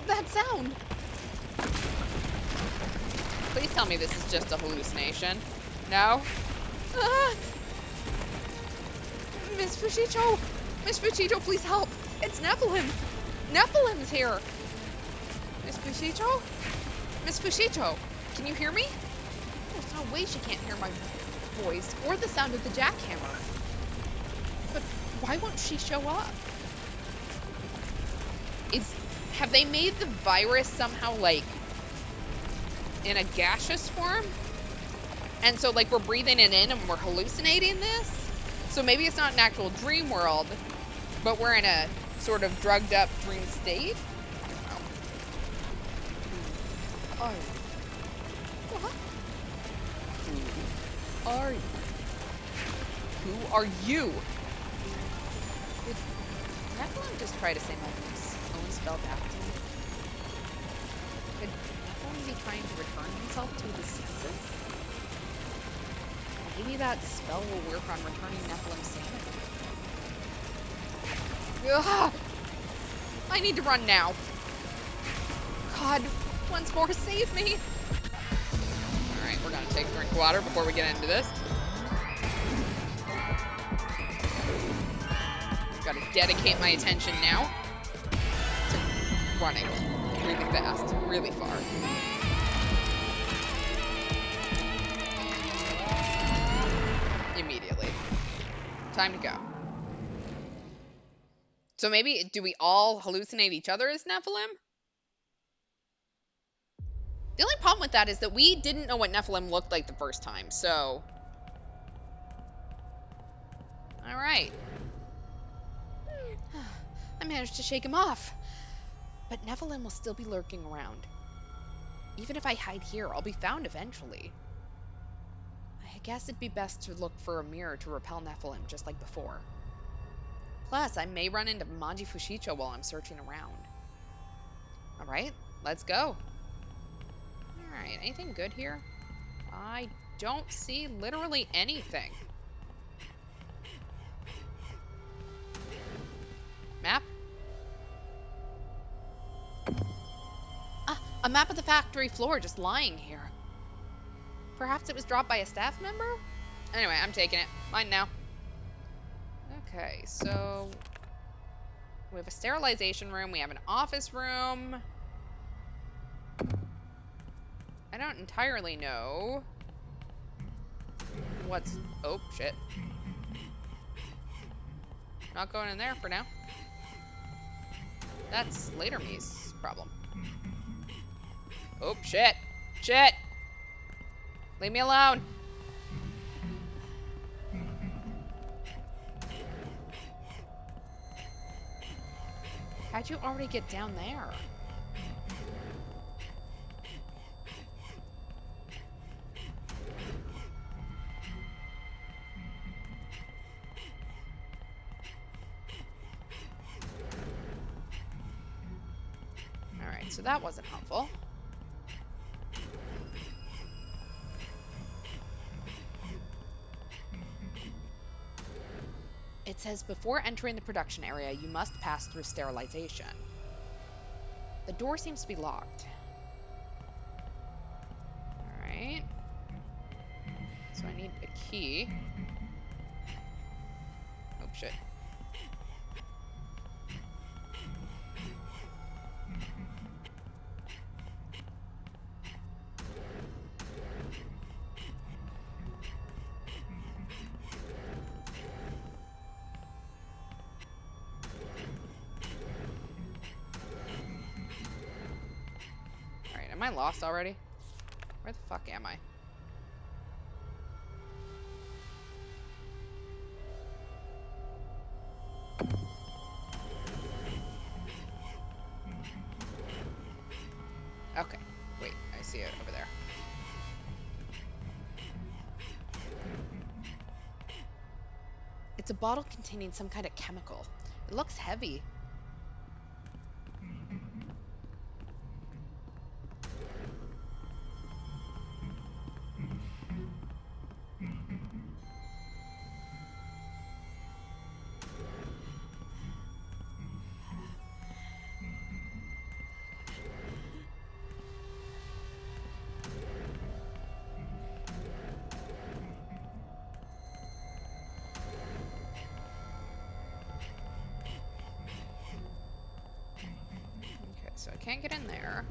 That sound! Please tell me this is just a hallucination. No? Ah! Miss Fushicho! Miss Fushicho, please help! It's Nephilim! Nephilim's here! Miss Fushicho? Miss Fushicho, can you hear me? There's no way she can't hear my voice or the sound of the jackhammer. But why won't she show up? Have they made the virus somehow, like, in a gaseous form? And so, like, we're breathing it in and we're hallucinating this? So maybe it's not an actual dream world, but we're in a sort of drugged up dream state? I don't know. Who are you? What? Who are you? Who are you? Did Nephilim just try to say my own spell back to me? Could Nephilim be trying to return himself to his senses? Maybe that spell will work on returning Nephilim's sanity. Ugh! I need to run now. God, once more, save me! Alright, we're gonna take a drink of water before we get into this. Gotta dedicate my attention now to running really fast, really far. Immediately. Time to go. So maybe, do we all hallucinate each other as Nephilim? The only problem with that is that we didn't know what Nephilim looked like the first time, so... Alright. I managed to shake him off. But Nephilim will still be lurking around. Even if I hide here, I'll be found eventually. I guess it'd be best to look for a mirror to repel Nephilim, just like before. Plus, I may run into Manji Fushicho while I'm searching around. Alright, let's go. Alright, anything good here? I don't see literally anything. Map? Ah, a map of the factory floor just lying here. Perhaps it was dropped by a staff member? Anyway, I'm taking it. Mine now. Okay, so... we have a sterilization room. We have an office room. I don't entirely know what's... oh, shit. Not going in there for now. That's later me's problem. Oh, shit. Shit! Leave me alone! How'd you already get down there? Alright, so that wasn't helpful. It says before entering the production area, you must pass through sterilization. The door seems to be locked. Alright. So I need a key. Oh, shit. Am I lost already? Where the fuck am I? Okay, wait, I see it over there. It's a bottle containing some kind of chemical. It looks heavy. can't get in there.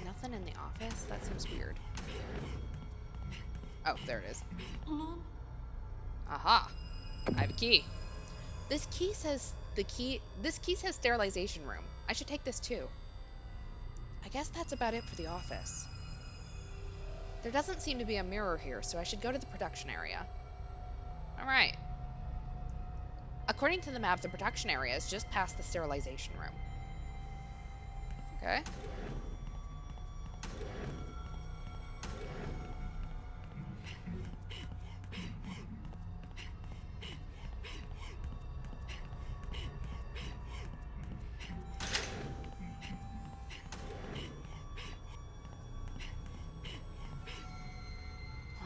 Nothing in the office? That seems weird. Oh, there it is. Aha! I have a key. This key says sterilization room. I should take this too. I guess that's about it for the office. There doesn't seem to be a mirror here, so I should go to the production area. All right. According to the map, the production area is just past the sterilization room. Okay.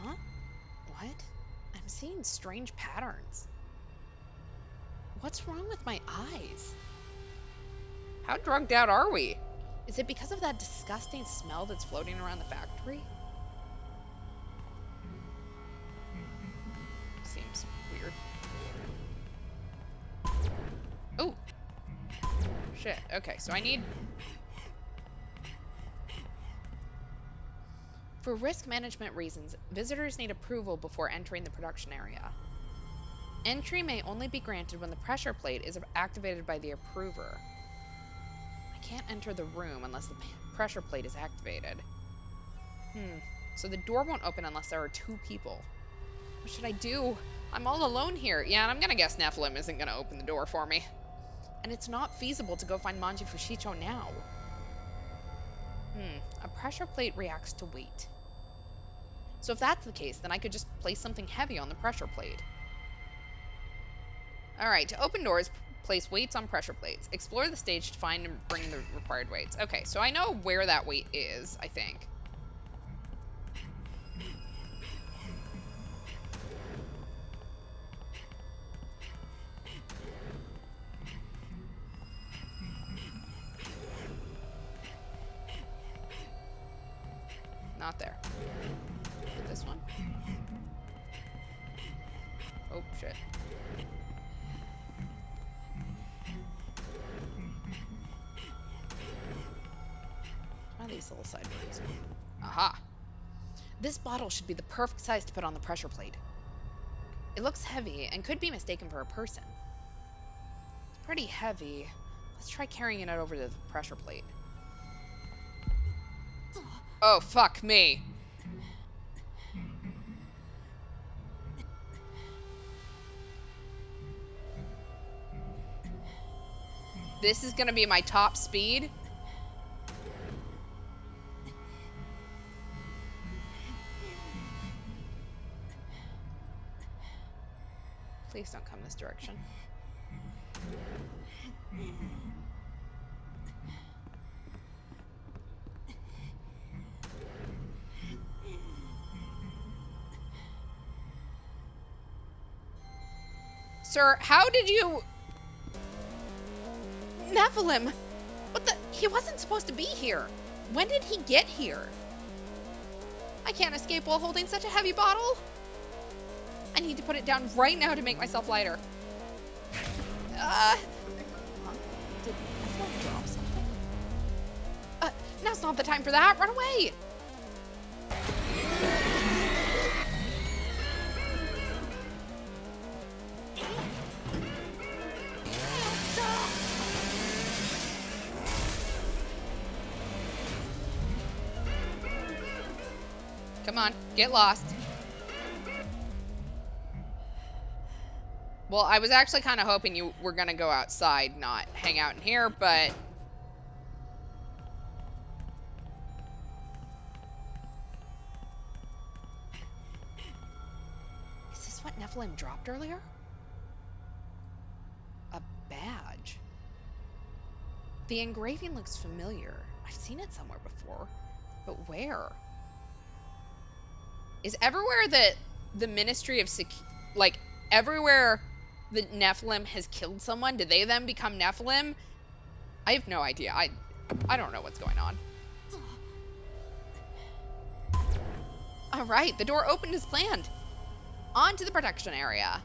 Huh? What? I'm seeing strange patterns. What's wrong with my eyes? How drugged out are we? Is it because of that disgusting smell that's floating around the factory? Seems weird. Oh! Shit. Okay, so I need... For risk management reasons, visitors need approval before entering the production area. Entry may only be granted when the pressure plate is activated by the approver. I can't enter the room unless the pressure plate is activated. So the door won't open unless there are 2 people. What should I do? I'm all alone here. Yeah, and I'm gonna guess Nephilim isn't gonna open the door for me. And it's not feasible to go find Manji Fushicho now. A pressure plate reacts to weight. So if that's the case, then I could just place something heavy on the pressure plate. Alright, to open doors, place weights on pressure plates. Explore the stage to find and bring the required weights. Okay, so I know where that weight is, I think. Not there. Hit this one. Oh, shit. Try these little side rooms. Aha. This bottle should be the perfect size to put on the pressure plate. It looks heavy and could be mistaken for a person. It's pretty heavy. Let's try carrying it over to the pressure plate. Oh, fuck me. This is gonna be my top speed. Please don't come this direction. Sir, how did you... Nephilim! What the? He wasn't supposed to be here. When did he get here? I can't escape while holding such a heavy bottle. I need to put it down right now to make myself lighter. Did Nephilim drop something? Now's not the time for that. Run away! Come on, get lost. Well, I was actually kind of hoping you were going to go outside, not hang out in here, but... Is this what Nephilim dropped earlier? A badge. The engraving looks familiar. I've seen it somewhere before. But where? Is everywhere that the Ministry of like, everywhere the Nephilim has killed someone, do they then become Nephilim? I have no idea. I don't know what's going on. All right, the door opened as planned. On to the production area.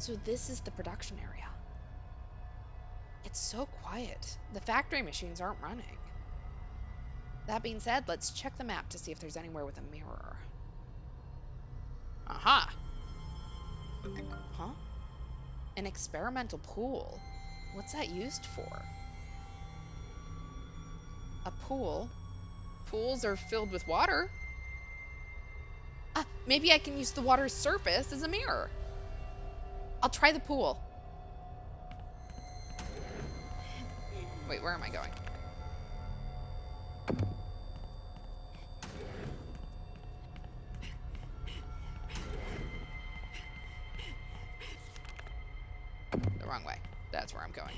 So this is the production area. It's so quiet. The factory machines aren't running. That being said, let's check the map to see if there's anywhere with a mirror. Aha. Huh? An experimental pool. What's that used for? A pool? Pools are filled with water. Ah, maybe I can use the water's surface as a mirror. I'll try the pool. Wait, where am I going? The wrong way. That's where I'm going.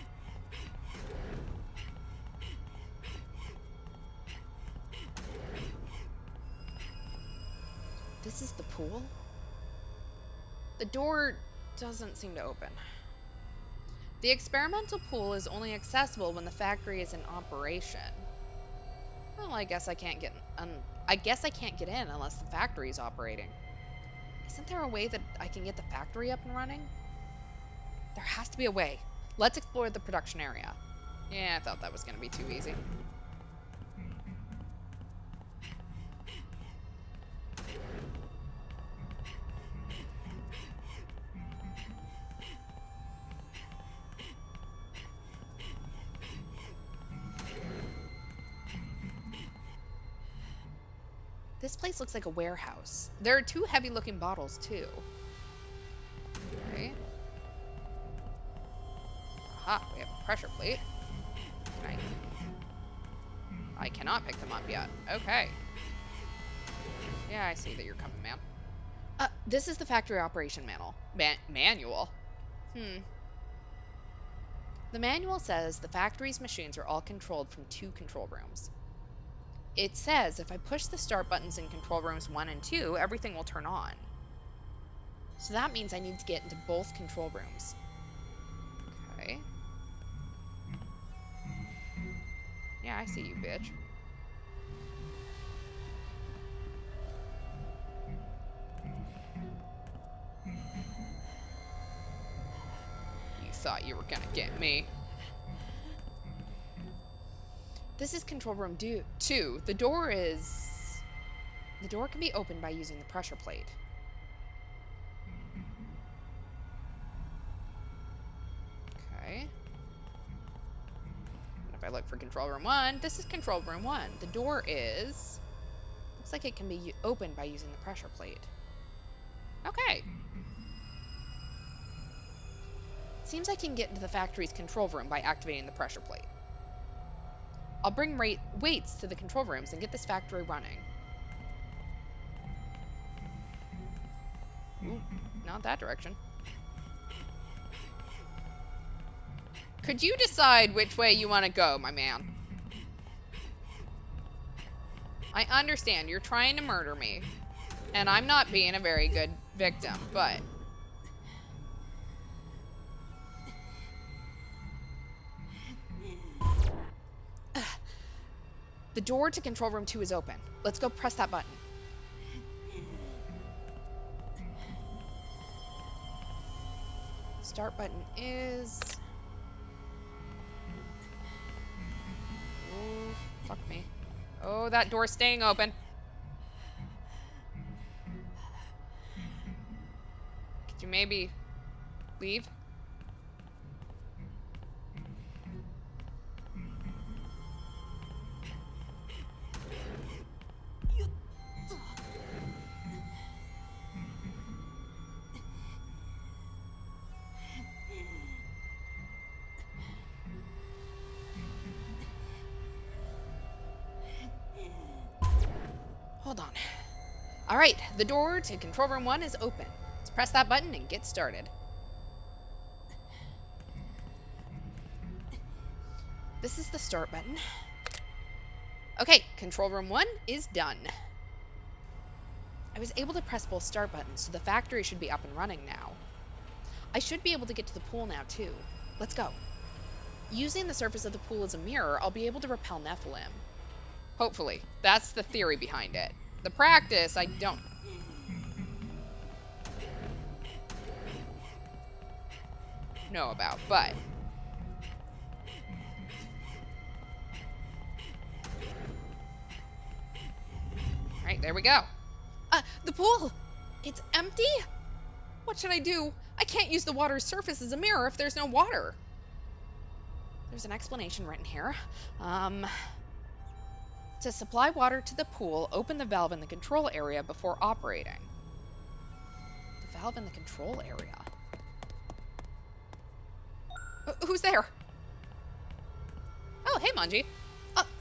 This is the pool? The door doesn't seem to open. The experimental pool is only accessible when the factory is in operation. Well, I guess I can't get in unless the factory is operating. Isn't there a way that I can get the factory up and running? There has to be a way. Let's explore the production area. Yeah, I thought that was going to be too easy. This place looks like a warehouse. There are two heavy-looking bottles, too. Okay. Aha, we have a pressure plate. Can I cannot pick them up yet. Okay. Yeah, I see that you're coming, man. This is the factory operation manual. Manual? The manual says the factory's machines are all controlled from 2 control rooms. It says if I push the start buttons in control rooms 1 and 2, everything will turn on. So that means I need to get into both control rooms. Okay. Yeah, I see you, bitch. You thought you were gonna get me. This is control room 2. The door can be opened by using the pressure plate. Okay. And if I look for control room 1, this is control room 1. The door is... Looks like it can be opened by using the pressure plate. Okay. Seems I can get into the factory's control room by activating the pressure plate. I'll bring weights to the control rooms and get this factory running. Ooh, not that direction. Could you decide which way you want to go, my man? I understand you're trying to murder me, and I'm not being a very good victim, but... The door to control room 2 is open. Let's go press that button. Start button is... Oh, fuck me. Oh, that door's staying open. Could you maybe leave? Hold on. All right, the door to control room 1 is open. Let's press that button and get started. This is the start button. Okay, control room 1 is done. I was able to press both start buttons, so the factory should be up and running now. I should be able to get to the pool now, too. Let's go. Using the surface of the pool as a mirror, I'll be able to repel Nephilim. Hopefully. That's the theory behind it. The practice, I don't... know about, but... Alright, there we go. The pool! It's empty? What should I do? I can't use the water's surface as a mirror if there's no water. There's an explanation written here. To supply water to the pool, open the valve in the control area before operating. The valve in the control area? Who's there? Oh, hey, Manji.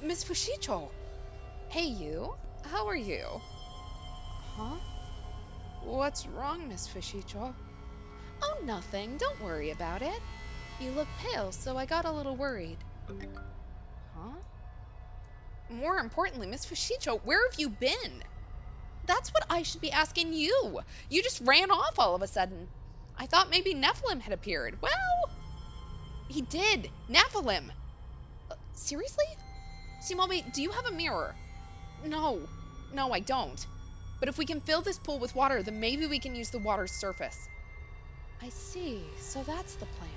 Miss Fushicho. Hey, you. How are you? Huh? What's wrong, Miss Fushicho? Oh, nothing. Don't worry about it. You look pale, so I got a little worried. Huh? More importantly, Miss Fushicho, where have you been? That's what I should be asking you. You just ran off all of a sudden. I thought maybe Nephilim had appeared. Well, he did. Nephilim. Seriously? Simobe, do you have a mirror? No. No, I don't. But if we can fill this pool with water, then maybe we can use the water's surface. I see. So that's the plan.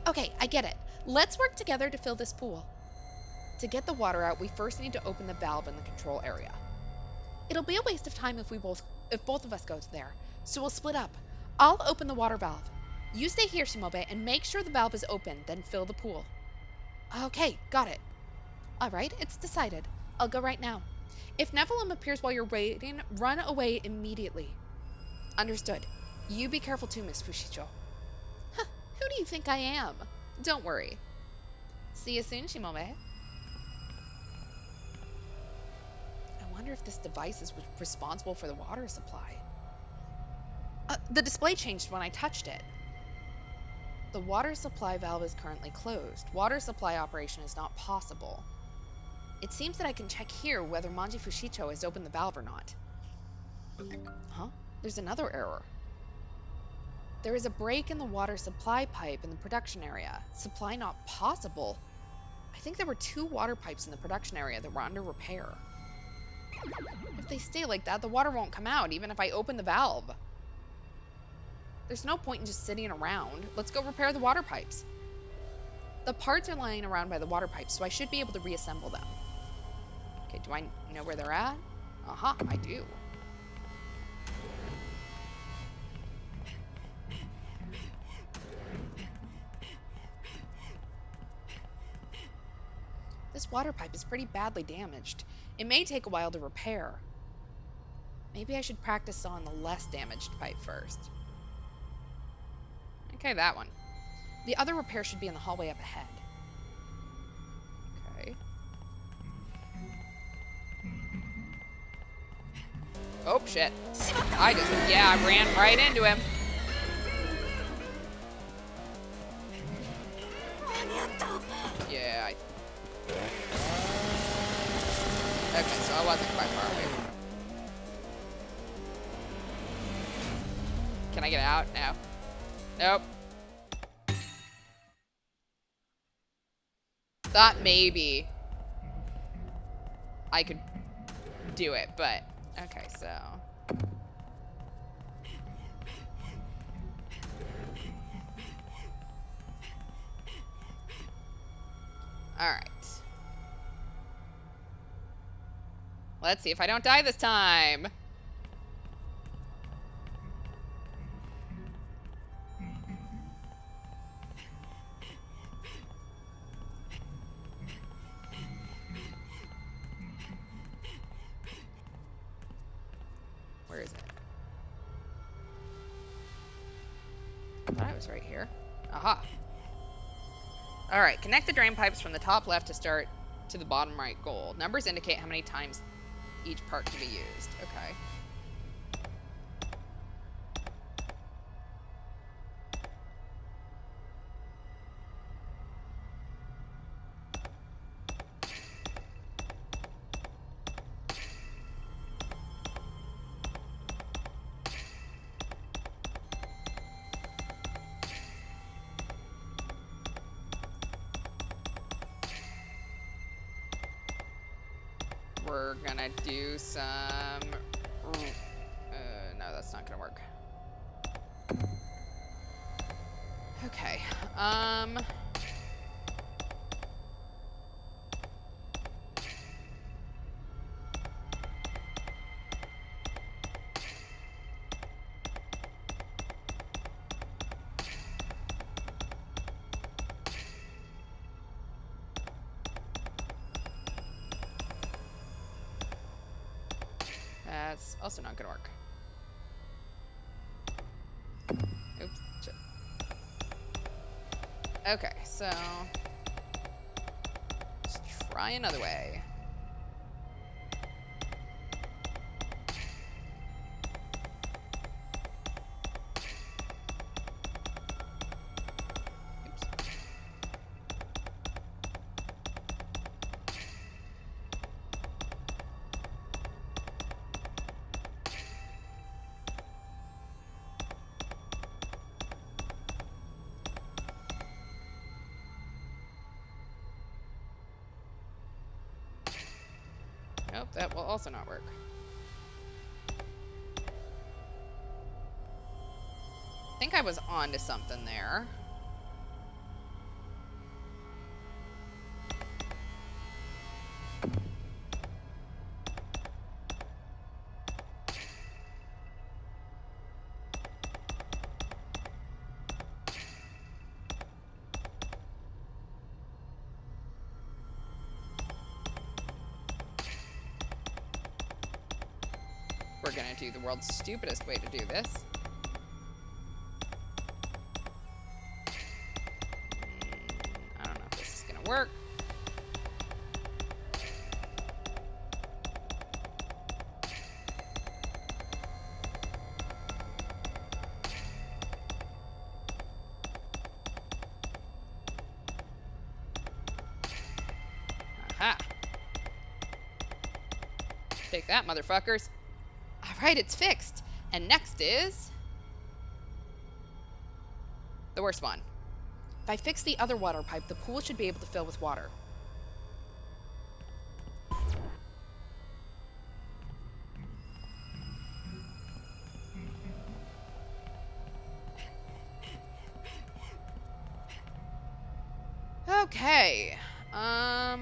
Okay, I get it. Let's work together to fill this pool. To get the water out, we first need to open the valve in the control area. It'll be a waste of time if both of us go there, so we'll split up. I'll open the water valve. You stay here, Shimobe, and make sure the valve is open, then fill the pool. Okay, got it. All right, it's decided. I'll go right now. If Nephilim appears while you're waiting, run away immediately. Understood. You be careful too, Miss Fushicho. Who do you think I am? Don't worry. See you soon, Shimobe. I wonder if this device is responsible for the water supply. The display changed when I touched it. The water supply valve is currently closed. Water supply operation is not possible. It seems that I can check here whether Manji Fushicho has opened the valve or not. Huh? There's another error. There is a break in the water supply pipe in the production area. Supply not possible. I think there were 2 water pipes in the production area that were under repair. If they stay like that, the water won't come out, even if I open the valve. There's no point in just sitting around. Let's go repair the water pipes. The parts are lying around by the water pipes, so I should be able to reassemble them. Okay, do I know where they're at? Uh-huh, I do. This water pipe is pretty badly damaged. It may take a while to repair. Maybe I should practice on the less damaged pipe first. Okay, that one. The other repair should be in the hallway up ahead. Okay. Oh, shit. I ran right into him. Yeah, okay, so I wasn't quite far away. Can I get out? No. Nope. Thought maybe I could do it, but okay, so. All right. Let's see if I don't die this time. Where is it? I thought it was right here. Aha. All right, connect the drain pipes from the top left to start to the bottom right goal. Numbers indicate how many times each part can be used. Okay. We're gonna do some... no, that's not gonna work. Okay. That's also not gonna work. Oops. Shit. Okay, so let's try another way. Oops. Nope, that will also not work. I think I was onto something there. We're gonna do the world's stupidest way to do this. I don't know if this is gonna work. Aha. Take that, motherfuckers. All right, it's fixed. And next is the worst one. If I fix the other water pipe, the pool should be able to fill with water. Okay. All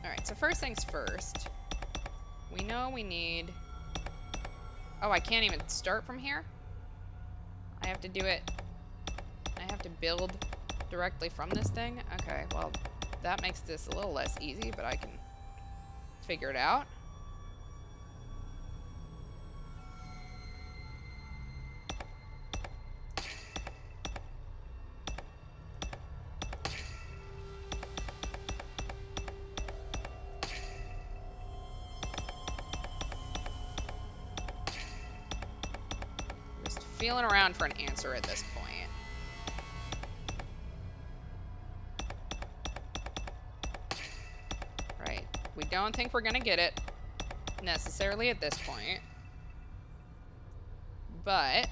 right, so first things first. We know we need... Oh, I can't even start from here? I have to do it... I have to build directly from this thing? Okay, well, that makes this a little less easy, but I can figure it out. Just feeling around for an answer at this point. Right. We don't think we're gonna get it necessarily at this point. But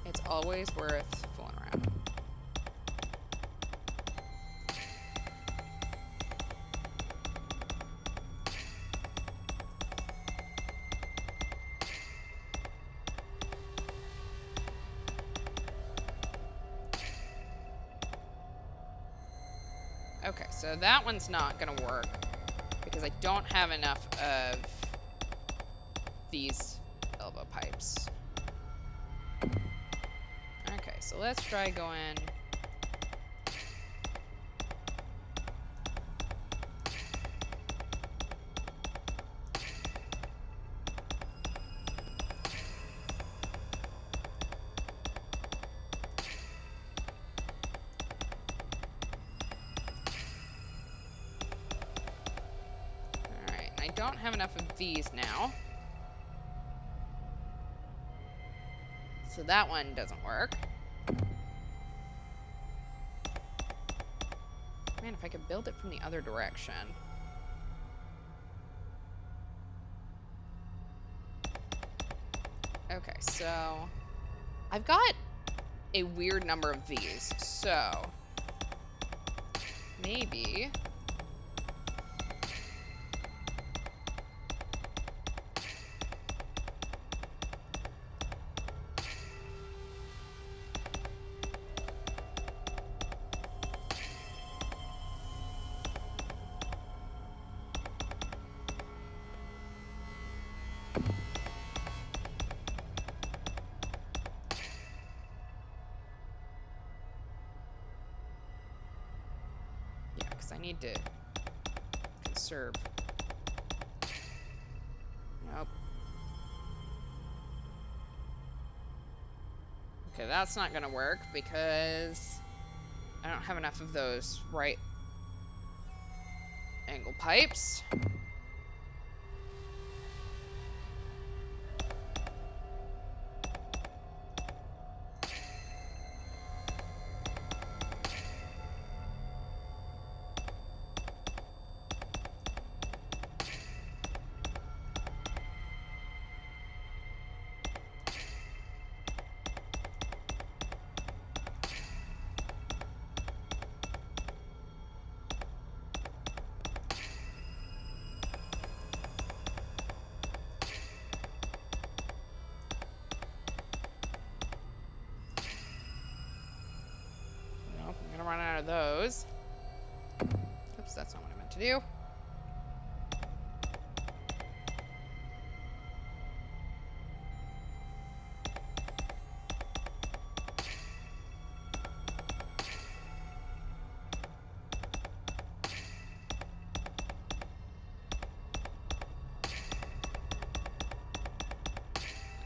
it's always worth fooling around. Okay, so that one's not gonna work because I don't have enough of these elbow pipes. Okay, so let's try going... Alright, I don't have enough of these now. So that one doesn't work. Man, if I could build it from the other direction. Okay, so I've got a weird number of these, so maybe I need to conserve. Nope. Okay, that's not gonna work because I don't have enough of those right angle pipes. Nope, I'm gonna run out of those. Oops, that's not what I meant to do.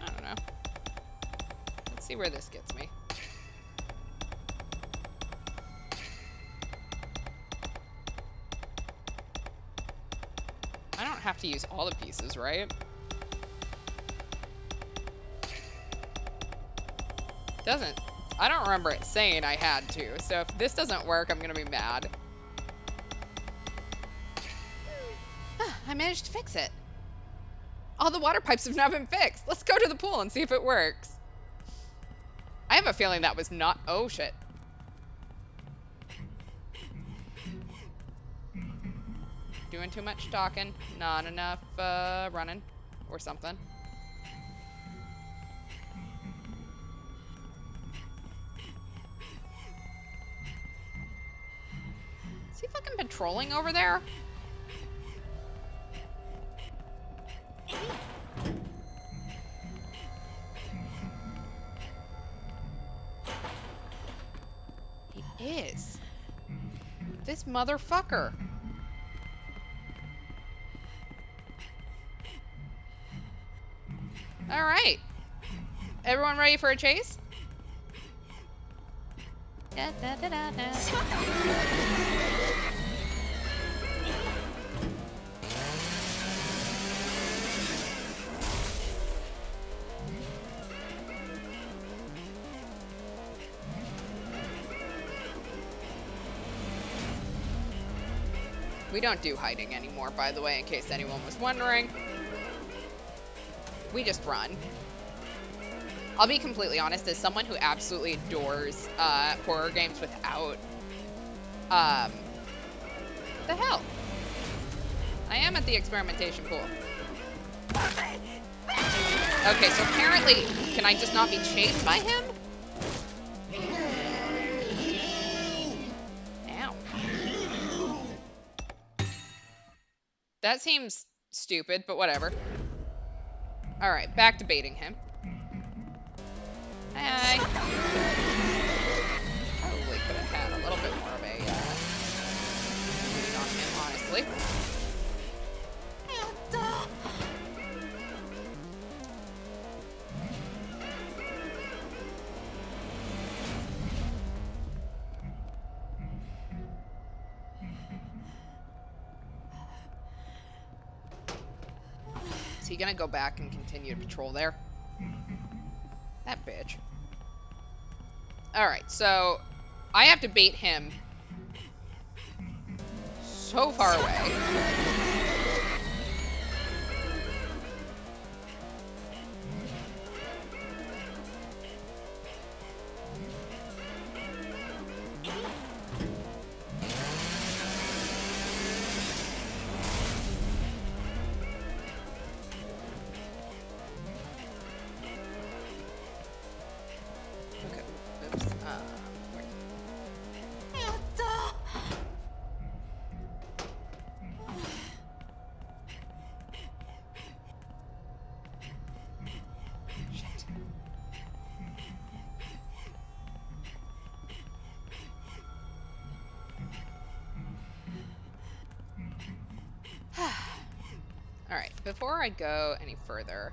I don't know. Let's see where this gets me. I don't have to use all the pieces, right? Doesn't. I don't remember it saying I had to, so if this doesn't work, I'm gonna be mad. I managed to fix it. All the water pipes have now been fixed. Let's go to the pool and see if it works. I have a feeling that was not... Oh, shit. Doing too much talking. Not enough running. Or something. Is he fucking patrolling over there? He is. This motherfucker. All right. Everyone ready for a chase? Da, da, da, da, da. We don't do hiding anymore, by the way, in case anyone was wondering. We just run. I'll be completely honest, as someone who absolutely adores horror games without... the hell? I am at the experimentation pool. Okay, so apparently, can I just not be chased by him? Ow. That seems stupid, but whatever. Alright, back to baiting him. Hi. Probably could have had a little bit more of a lead on him, honestly. Is he gonna go back and continue to patrol there? That bitch. Alright, so I have to bait him so far away. Before I go any further.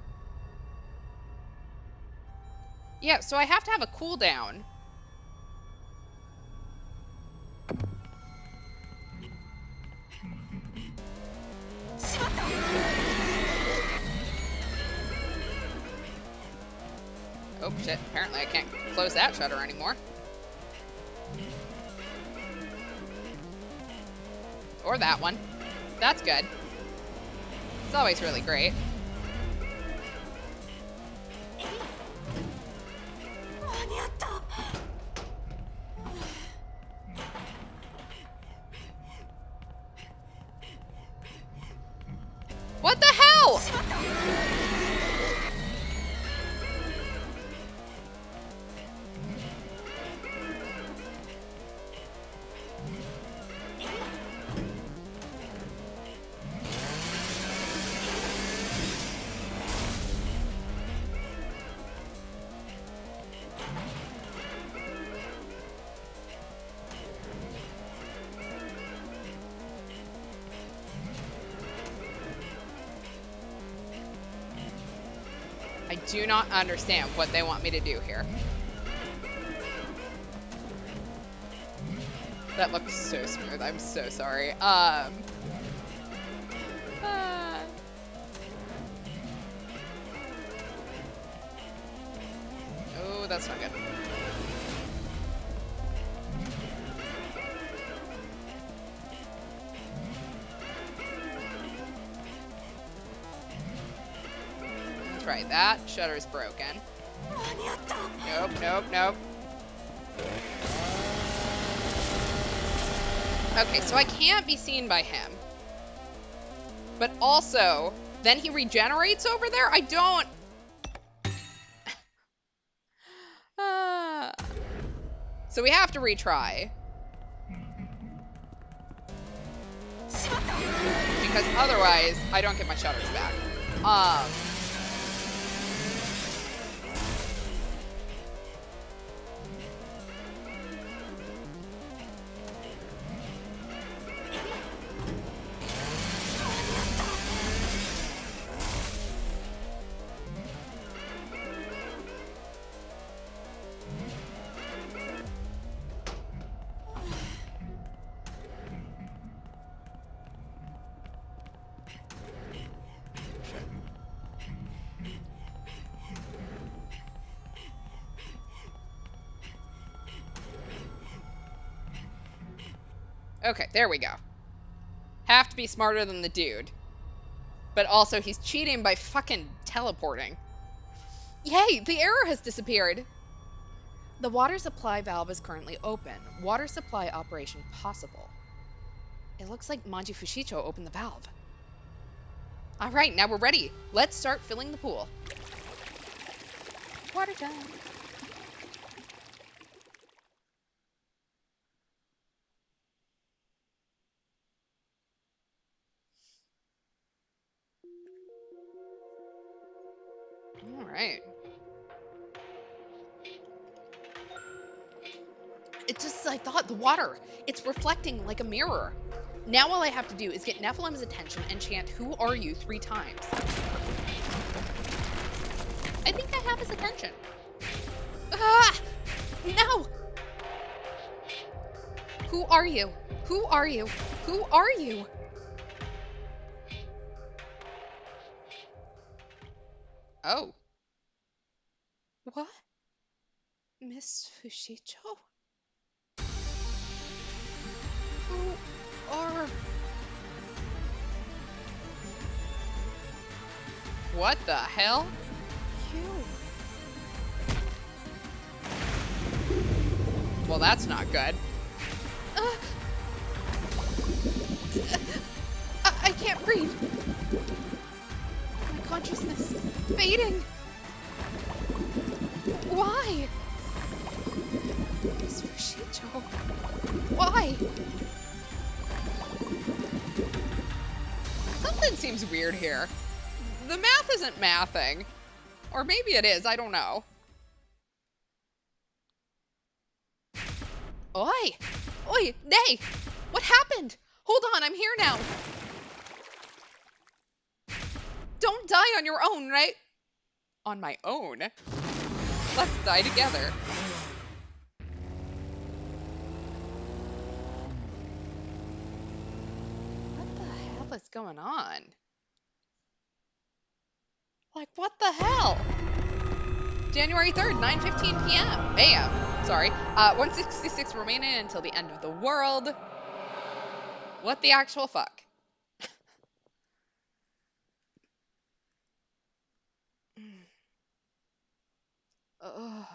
Yeah, so I have to have a cooldown. Oh shit, apparently I can't close that shutter anymore. Or that one. That's good. It's always really great. What the hell? I do not understand what they want me to do here. That looks so smooth. I'm so sorry. Oh, that's not good. Try that. Shutter's broken. Nope, nope, nope. Okay, so I can't be seen by him. But also, then he regenerates over there? I don't... So we have to retry. Because otherwise, I don't get my shutters back. Okay, there we go. Have to be smarter than the dude. But also, he's cheating by fucking teleporting. Yay, the error has disappeared. The water supply valve is currently open. Water supply operation possible. It looks like Manji Fushicho opened the valve. All right, now we're ready. Let's start filling the pool. Water time. All right. It's just as I thought, the water. It's reflecting like a mirror. Now all I have to do is get Nephilim's attention and chant, "Who are you?" 3 times. I think I have his attention. Ah! No! Who are you? Who are you? Who are you? Oh. What? Miss Fushicho? Who are What the hell? you? Well, that's not good. I can't breathe. My consciousness fading. Why? Miss Fushicho. Why? Something seems weird here. The math isn't mathing. Or maybe it is, I don't know. Oi! Oi! Nay! What happened? Hold on, I'm here now. Don't die on your own, right? On my own? Let's die together. What the hell is going on? Like, what the hell? January 3rd, 9:15 p.m. AM. Sorry. 166 remaining until the end of the world. What the actual fuck? Ugh.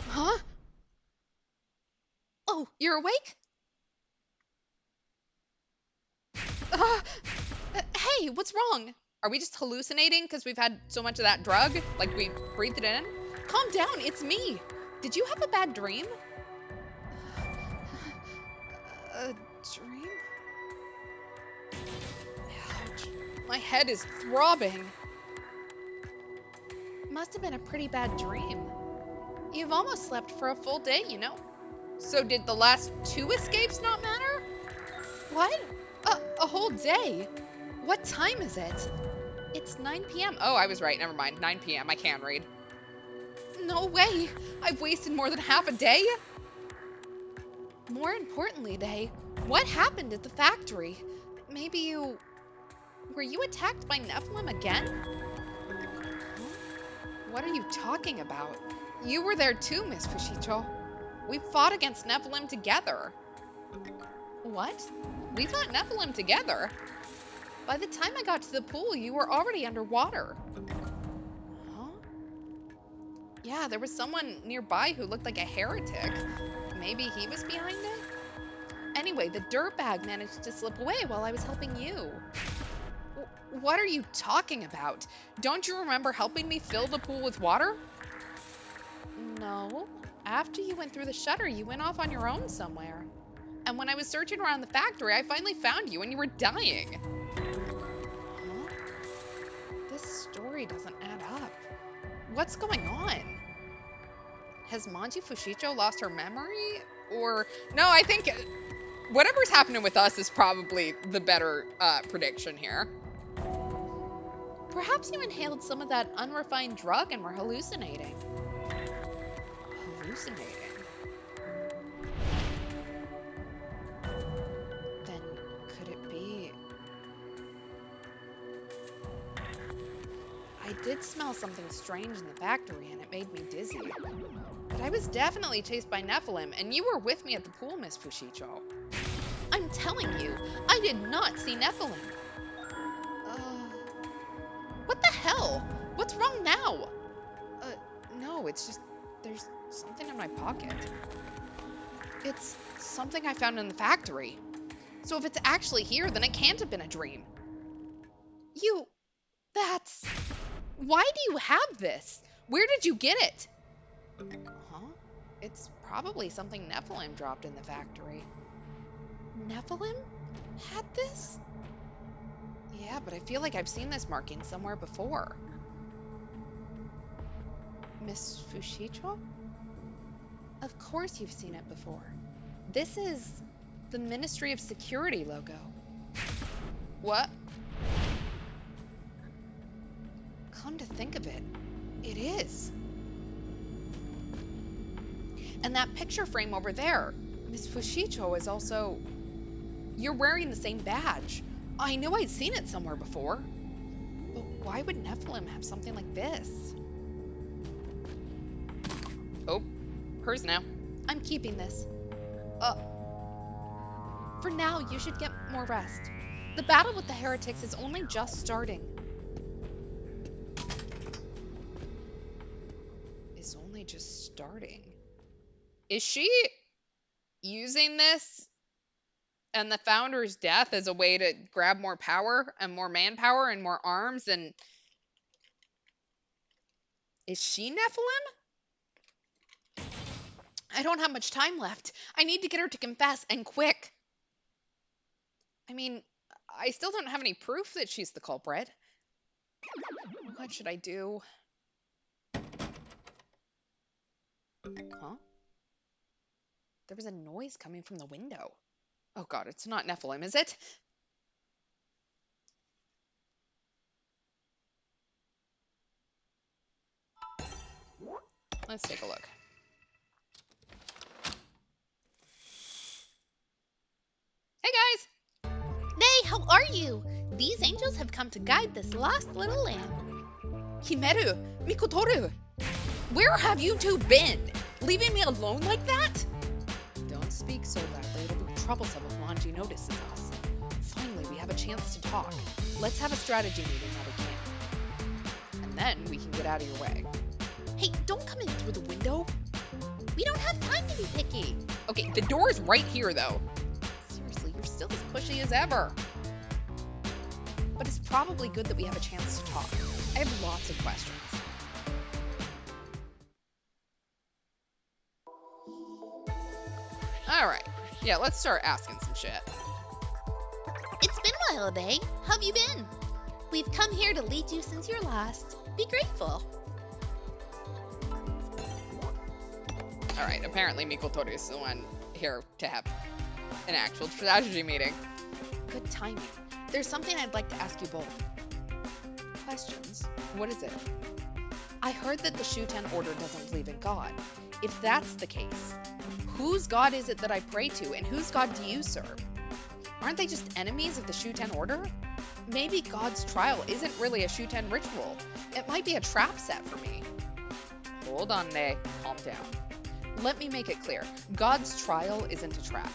Huh? Oh, you're awake? Uh, hey, what's wrong? Are we just hallucinating because we've had so much of that drug? Like we breathed it in? Calm down, it's me. Did you have a bad dream? A dream? Ouch. My head is throbbing. Must have been a pretty bad dream. You've almost slept for a full day, you know. So did the last two escapes not matter? What? A whole day? What time is it? It's 9 p.m. Oh, I was right. Never mind. 9 p.m. I can read. No way. I've wasted more than half a day. More importantly, Day, what happened at the factory? Maybe you... Were you attacked by Nephilim again? Huh? What are you talking about? You were there too, Miss Fushicho. We fought against Nephilim together. What? We fought Nephilim together? By the time I got to the pool, you were already underwater. Huh? Yeah, there was someone nearby who looked like a heretic. Maybe he was behind it? Anyway, the dirtbag managed to slip away while I was helping you. What are you talking about? Don't you remember helping me fill the pool with water? No. After you went through the shutter, you went off on your own somewhere. And when I was searching around the factory, I finally found you and you were dying. Huh? This story doesn't add up. What's going on? Has Manji Fushicho lost her memory? Or, no, I think whatever's happening with us is probably the better prediction here. Perhaps you inhaled some of that unrefined drug and were hallucinating. Hallucinating? Then could it be... I did smell something strange in the factory and it made me dizzy. But I was definitely chased by Nephilim and you were with me at the pool, Miss Fushicho. I'm telling you, I did not see Nephilim. What the hell? What's wrong now? No, it's just, there's something in my pocket. It's something I found in the factory. So if it's actually here, then it can't have been a dream. That's... Why do you have this? Where did you get it? Huh? It's probably something Nephilim dropped in the factory. Nephilim had this? Yeah, but I feel like I've seen this marking somewhere before. Miss Fushicho? Of course you've seen it before. This is the Ministry of Security logo. What? Come to think of it, it is. And that picture frame over there, Miss Fushicho is also... You're wearing the same badge. I know I'd seen it somewhere before. But why would Nephilim have something like this? Oh, hers now. I'm keeping this. For now, you should get more rest. The battle with the heretics is only just starting. Is only just starting. Is she using this and the founder's death as a way to grab more power and more manpower and more arms? And is she Nephilim? I don't have much time left. I need to get her to confess, and quick. I mean, I still don't have any proof that she's the culprit. What should I do? Huh? There was a noise coming from the window. Oh god, it's not Nephilim, is it? Let's take a look. Hey guys! Nay, how are you? These angels have come to guide this lost little lamb. Himeru, Mikotoru! Where have you two been? Leaving me alone like that? Don't speak so loudly, it'll be troublesome if Manji notices us. Finally, we have a chance to talk. Let's have a strategy meeting while we can. And then we can get out of your way. Hey, don't come in through the window. We don't have time to be picky. Okay, the door is right here though. Seriously, you're still as pushy as ever. But it's probably good that we have a chance to talk. I have lots of questions. Alright, yeah, let's start asking some shit. It's been a while, Bay. How have you been? We've come here to lead you since you're lost. Be grateful. Alright, apparently Mikotoru is the one here to have an actual strategy meeting. Good timing. There's something I'd like to ask you both. Questions? What is it? I heard that the Shuten Order doesn't believe in God. If that's the case, whose God is it that I pray to, and whose God do you serve? Aren't they just enemies of the Shuten Order? Maybe God's trial isn't really a Shuten ritual. It might be a trap set for me. Hold on, Nay. Calm down. Let me make it clear. God's trial isn't a trap.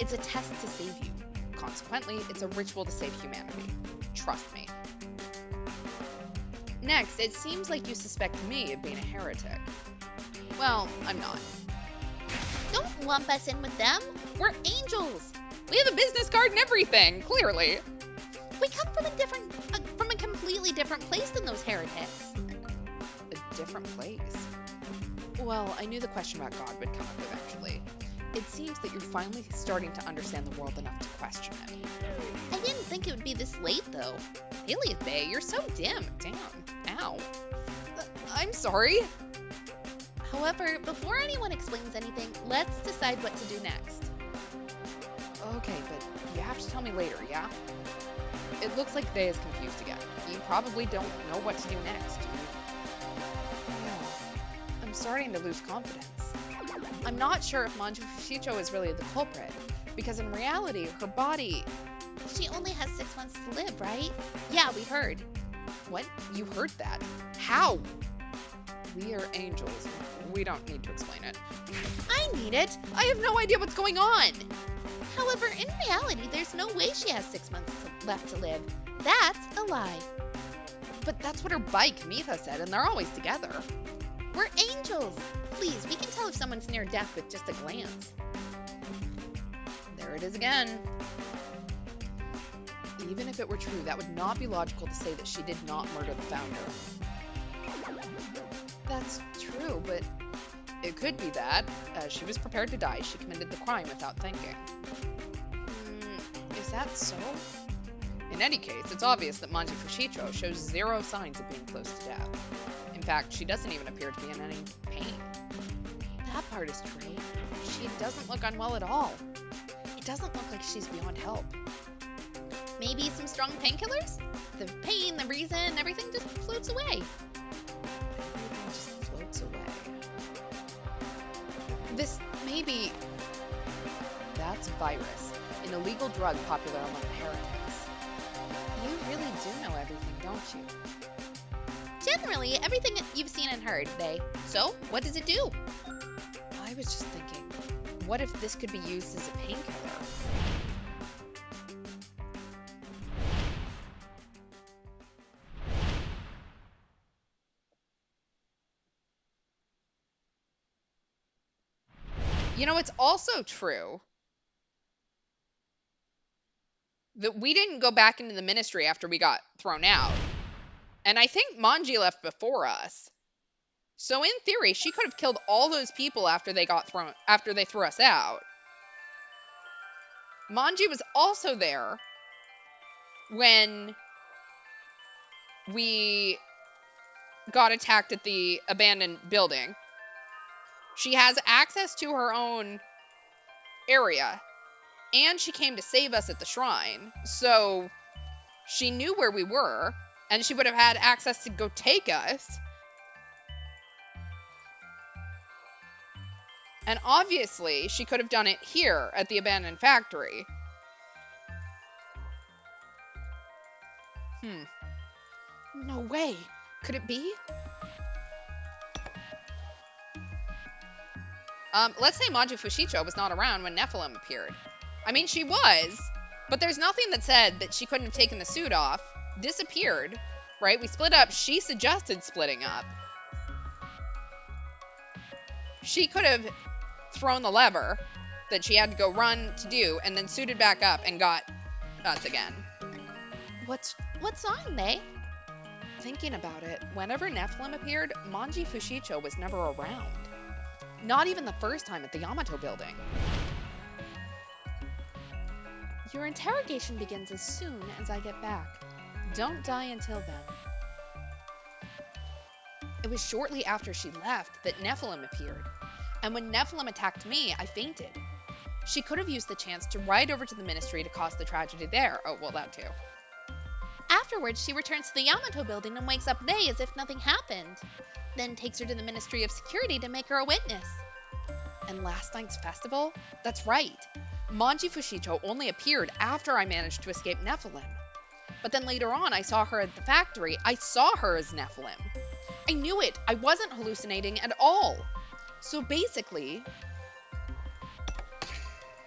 It's a test to save you. Consequently, it's a ritual to save humanity. Trust me. Next, it seems like you suspect me of being a heretic. Well, I'm not. Don't lump us in with them. We're angels. We have a business card and everything, clearly. We come from from a completely different place than those heretics. A different place? Well, I knew the question about God would come up eventually. It seems that you're finally starting to understand the world enough to question it. I didn't think it would be this late, though. Really, Faye, you're so dim. Damn. Ow. I'm sorry. However, before anyone explains anything, let's decide what to do next. Okay, but you have to tell me later, yeah? It looks like Faye is confused again. You probably don't know what to do next. Yeah. I'm starting to lose confidence. I'm not sure if Manji Fushicho is really the culprit, because in reality, her body... She only has 6 months to live, right? Yeah, we heard. What? You heard that? How? We are angels. We don't need to explain it. I need it. I have no idea what's going on. However, in reality, there's no way she has 6 months left to live. That's a lie. But that's what her bike, Mitha, said, and they're always together. We're angels. Please, we can tell if someone's near death with just a glance. There it is again. Even if it were true, that would not be logical to say that she did not murder the founder. That's true, but it could be that, as she was prepared to die, she committed the crime without thinking. Is that so? In any case, it's obvious that Manji Fushicho shows zero signs of being close to death. In fact, she doesn't even appear to be in any pain. That part is true. She doesn't look unwell at all. It doesn't look like she's beyond help. Maybe some strong painkillers? The pain, the reason, everything just floats away. Everything just floats away. This may be... That's virus, an illegal drug popular among the heretics. You really do know everything, don't you? Generally, everything you've seen and heard, They. So, what does it do? I was just thinking, what if this could be used as a painkiller? You know, it's also true that we didn't go back into the ministry after we got thrown out. And I think Manji left before us. So in theory, she could have killed all those people after they threw us out. Manji was also there when we got attacked at the abandoned building. She has access to her own area, and she came to save us at the shrine. So she knew where we were, and she would have had access to go take us. And obviously, she could have done it here at the abandoned factory. No way. Could it be? Let's say Manji Fushicho was not around when Nephilim appeared. I mean, she was, but there's nothing that said that she couldn't have taken the suit off, disappeared, right? We split up. She suggested splitting up. She could have thrown the lever that she had to go run to do, and then suited back up and got us again. What's wrong, May? Thinking about it, whenever Nephilim appeared, Manji Fushicho was never around. Not even the first time at the Yamato building. Your interrogation begins as soon as I get back. Don't die until then. It was shortly after she left that Nephilim appeared. And when Nephilim attacked me, I fainted. She could have used the chance to ride over to the ministry to cause the tragedy there. Oh, well, that too. Afterwards, she returns to the Yamato building and wakes up May as if nothing happened. Then takes her to the Ministry of Security to make her a witness. And last night's festival? That's right. Manji Fushicho only appeared after I managed to escape Nephilim. But then later on, I saw her at the factory. I saw her as Nephilim. I knew it. I wasn't hallucinating at all. So basically,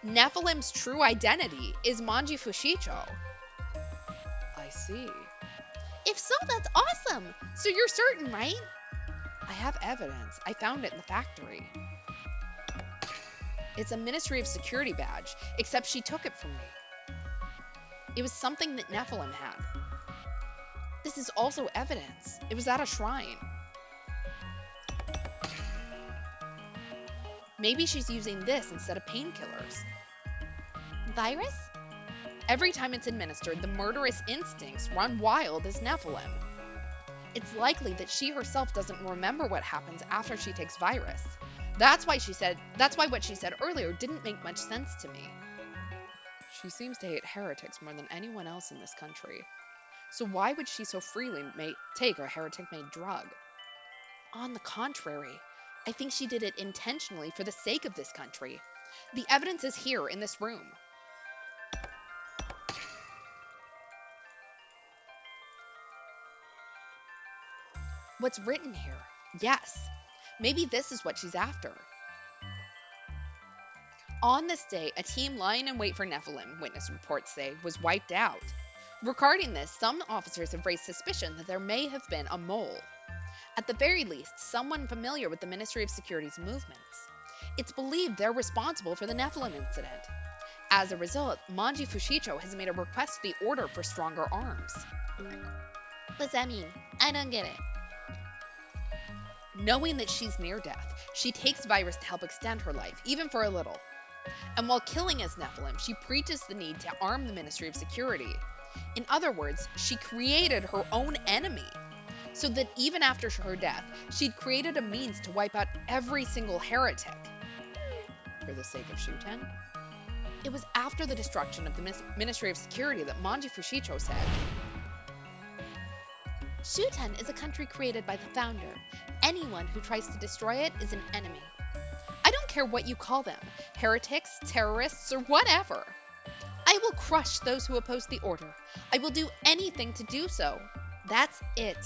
Nephilim's true identity is Manji Fushicho. I see. If so, that's awesome. So you're certain, right? I have evidence. I found it in the factory. It's a Ministry of Security badge, except she took it from me. It was something that Nephilim had. This is also evidence. It was at a shrine. Maybe she's using this instead of painkillers. Virus? Every time it's administered, the murderous instincts run wild as Nephilim. It's likely that she herself doesn't remember what happens after she takes virus. That's why what she said earlier didn't make much sense to me. She seems to hate heretics more than anyone else in this country. So why would she so freely take a heretic-made drug? On the contrary, I think she did it intentionally for the sake of this country. The evidence is here in this room. What's written here? Yes. Maybe this is what she's after. On this day, a team lying in wait for Nephilim, witness reports say, was wiped out. Regarding this, some officers have raised suspicion that there may have been a mole. At the very least, someone familiar with the Ministry of Security's movements. It's believed they're responsible for the Nephilim incident. As a result, Manji Fushicho has made a request to the Order for stronger arms. What's that mean? I don't get it. Knowing that she's near death, she takes virus to help extend her life, even for a little. And while killing as Nephilim, she preaches the need to arm the Ministry of Security. In other words, she created her own enemy, so that even after her death, she'd created a means to wipe out every single heretic. For the sake of Shuten? It was after the destruction of the Ministry of Security that Manji Fushicho said, Shuten is a country created by the founder. Anyone who tries to destroy it is an enemy. I don't care what you call them, heretics, terrorists, or whatever. I will crush those who oppose the Order. I will do anything to do so. That's it.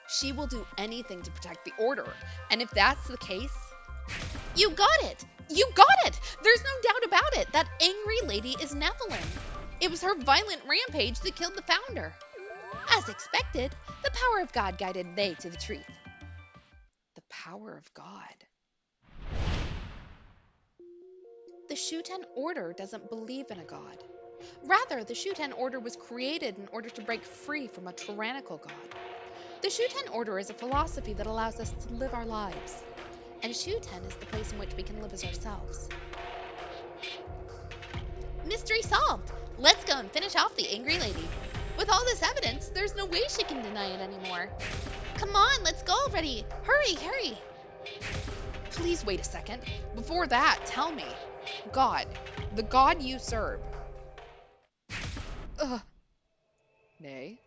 She will do anything to protect the Order, and if that's the case... You got it! You got it! There's no doubt about it! That angry lady is Nephilim. It was her violent rampage that killed the founder. As expected, the power of God guided they to the truth. The power of God. The Shuten Order doesn't believe in a god. Rather, the Shuten Order was created in order to break free from a tyrannical god. The Shuten Order is a philosophy that allows us to live our lives. And Shuten is the place in which we can live as ourselves. Mystery solved! Let's go and finish off the angry lady. With all this evidence, there's no way she can deny it anymore. Come on, let's go already! Hurry, hurry! Please wait a second. Before that, tell me, God, the God you serve. Ugh, Nay.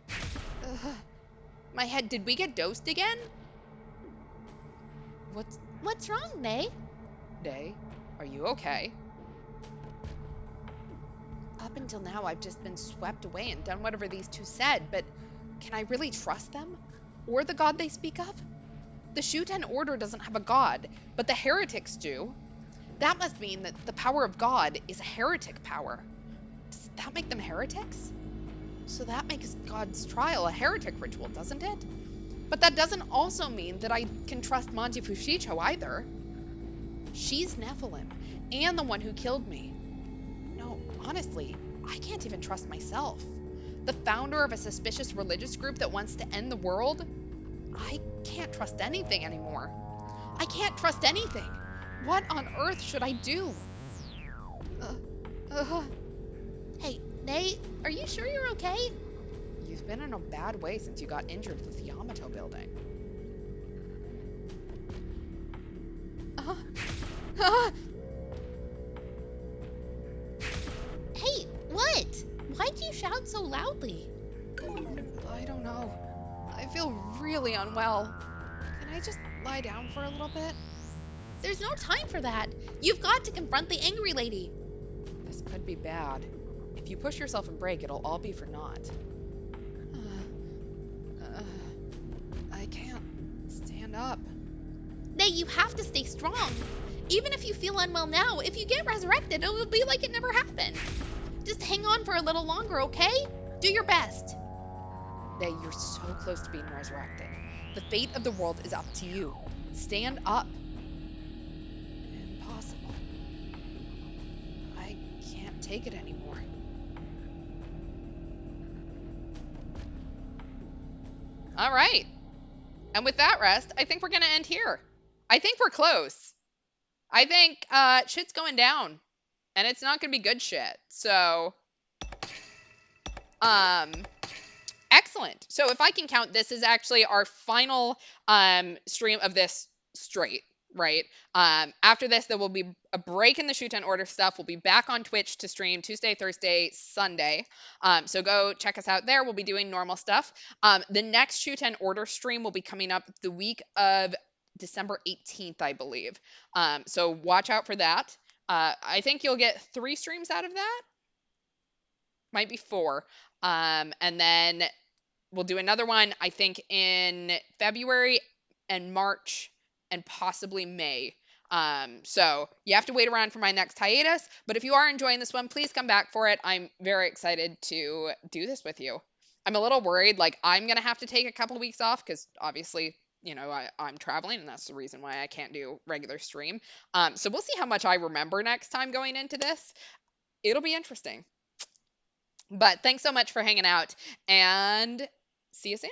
ugh, my head. Did we get dosed again? What's wrong, Nay? Nay. Are you okay? Up until now, I've just been swept away and done whatever these two said, but can I really trust them? Or the God they speak of? The Shuten Order doesn't have a God, but the heretics do. That must mean that the power of God is a heretic power. Does that make them heretics? So that makes God's trial a heretic ritual, doesn't it? But that doesn't also mean that I can trust Manji Fushicho either. She's Nephilim, and the one who killed me. No, honestly, I can't even trust myself. The founder of a suspicious religious group that wants to end the world? I can't trust anything anymore. I can't trust anything. What on earth should I do? Uh, uh, hey, Nate, are you sure you're okay? You've been in a bad way since you got injured at the Yamato building. Uh, uh, hey, what? Why'd you shout so loudly? I don't know. I feel really unwell. Can I just lie down for a little bit? There's no time for that. You've got to confront the angry lady. This could be bad. If you push yourself and break, it'll all be for naught. Uh, I can't stand up. Nate, you have to stay strong. Even if you feel unwell now, if you get resurrected, it will be like it never happened. Just hang on for a little longer, okay? Do your best. Nay, you're so close to being resurrected. The fate of the world is up to you. Stand up. Impossible. I can't take it anymore. All right. And with that rest, I think we're going to end here. I think we're close. I think shit's going down. And it's not going to be good shit. So, um, excellent. So if I can count, this is actually our final stream of this straight, right? After this, there will be a break in the Shuten Order stuff. We'll be back on Twitch to stream Tuesday, Thursday, Sunday. So go check us out there. We'll be doing normal stuff. The next Shuten Order stream will be coming up the week of December 18th, I believe. So watch out for that. I think you'll get 3 streams out of that. Might be 4. And then we'll do another one, I think, in February and March and possibly May. So you have to wait around for my next hiatus. But if you are enjoying this one, please come back for it. I'm very excited to do this with you. I'm a little worried, like I'm gonna have to take a couple of weeks off because obviously, I'm traveling, and that's the reason why I can't do regular stream. So we'll see how much I remember next time going into this. It'll be interesting. But thanks so much for hanging out, and see you soon.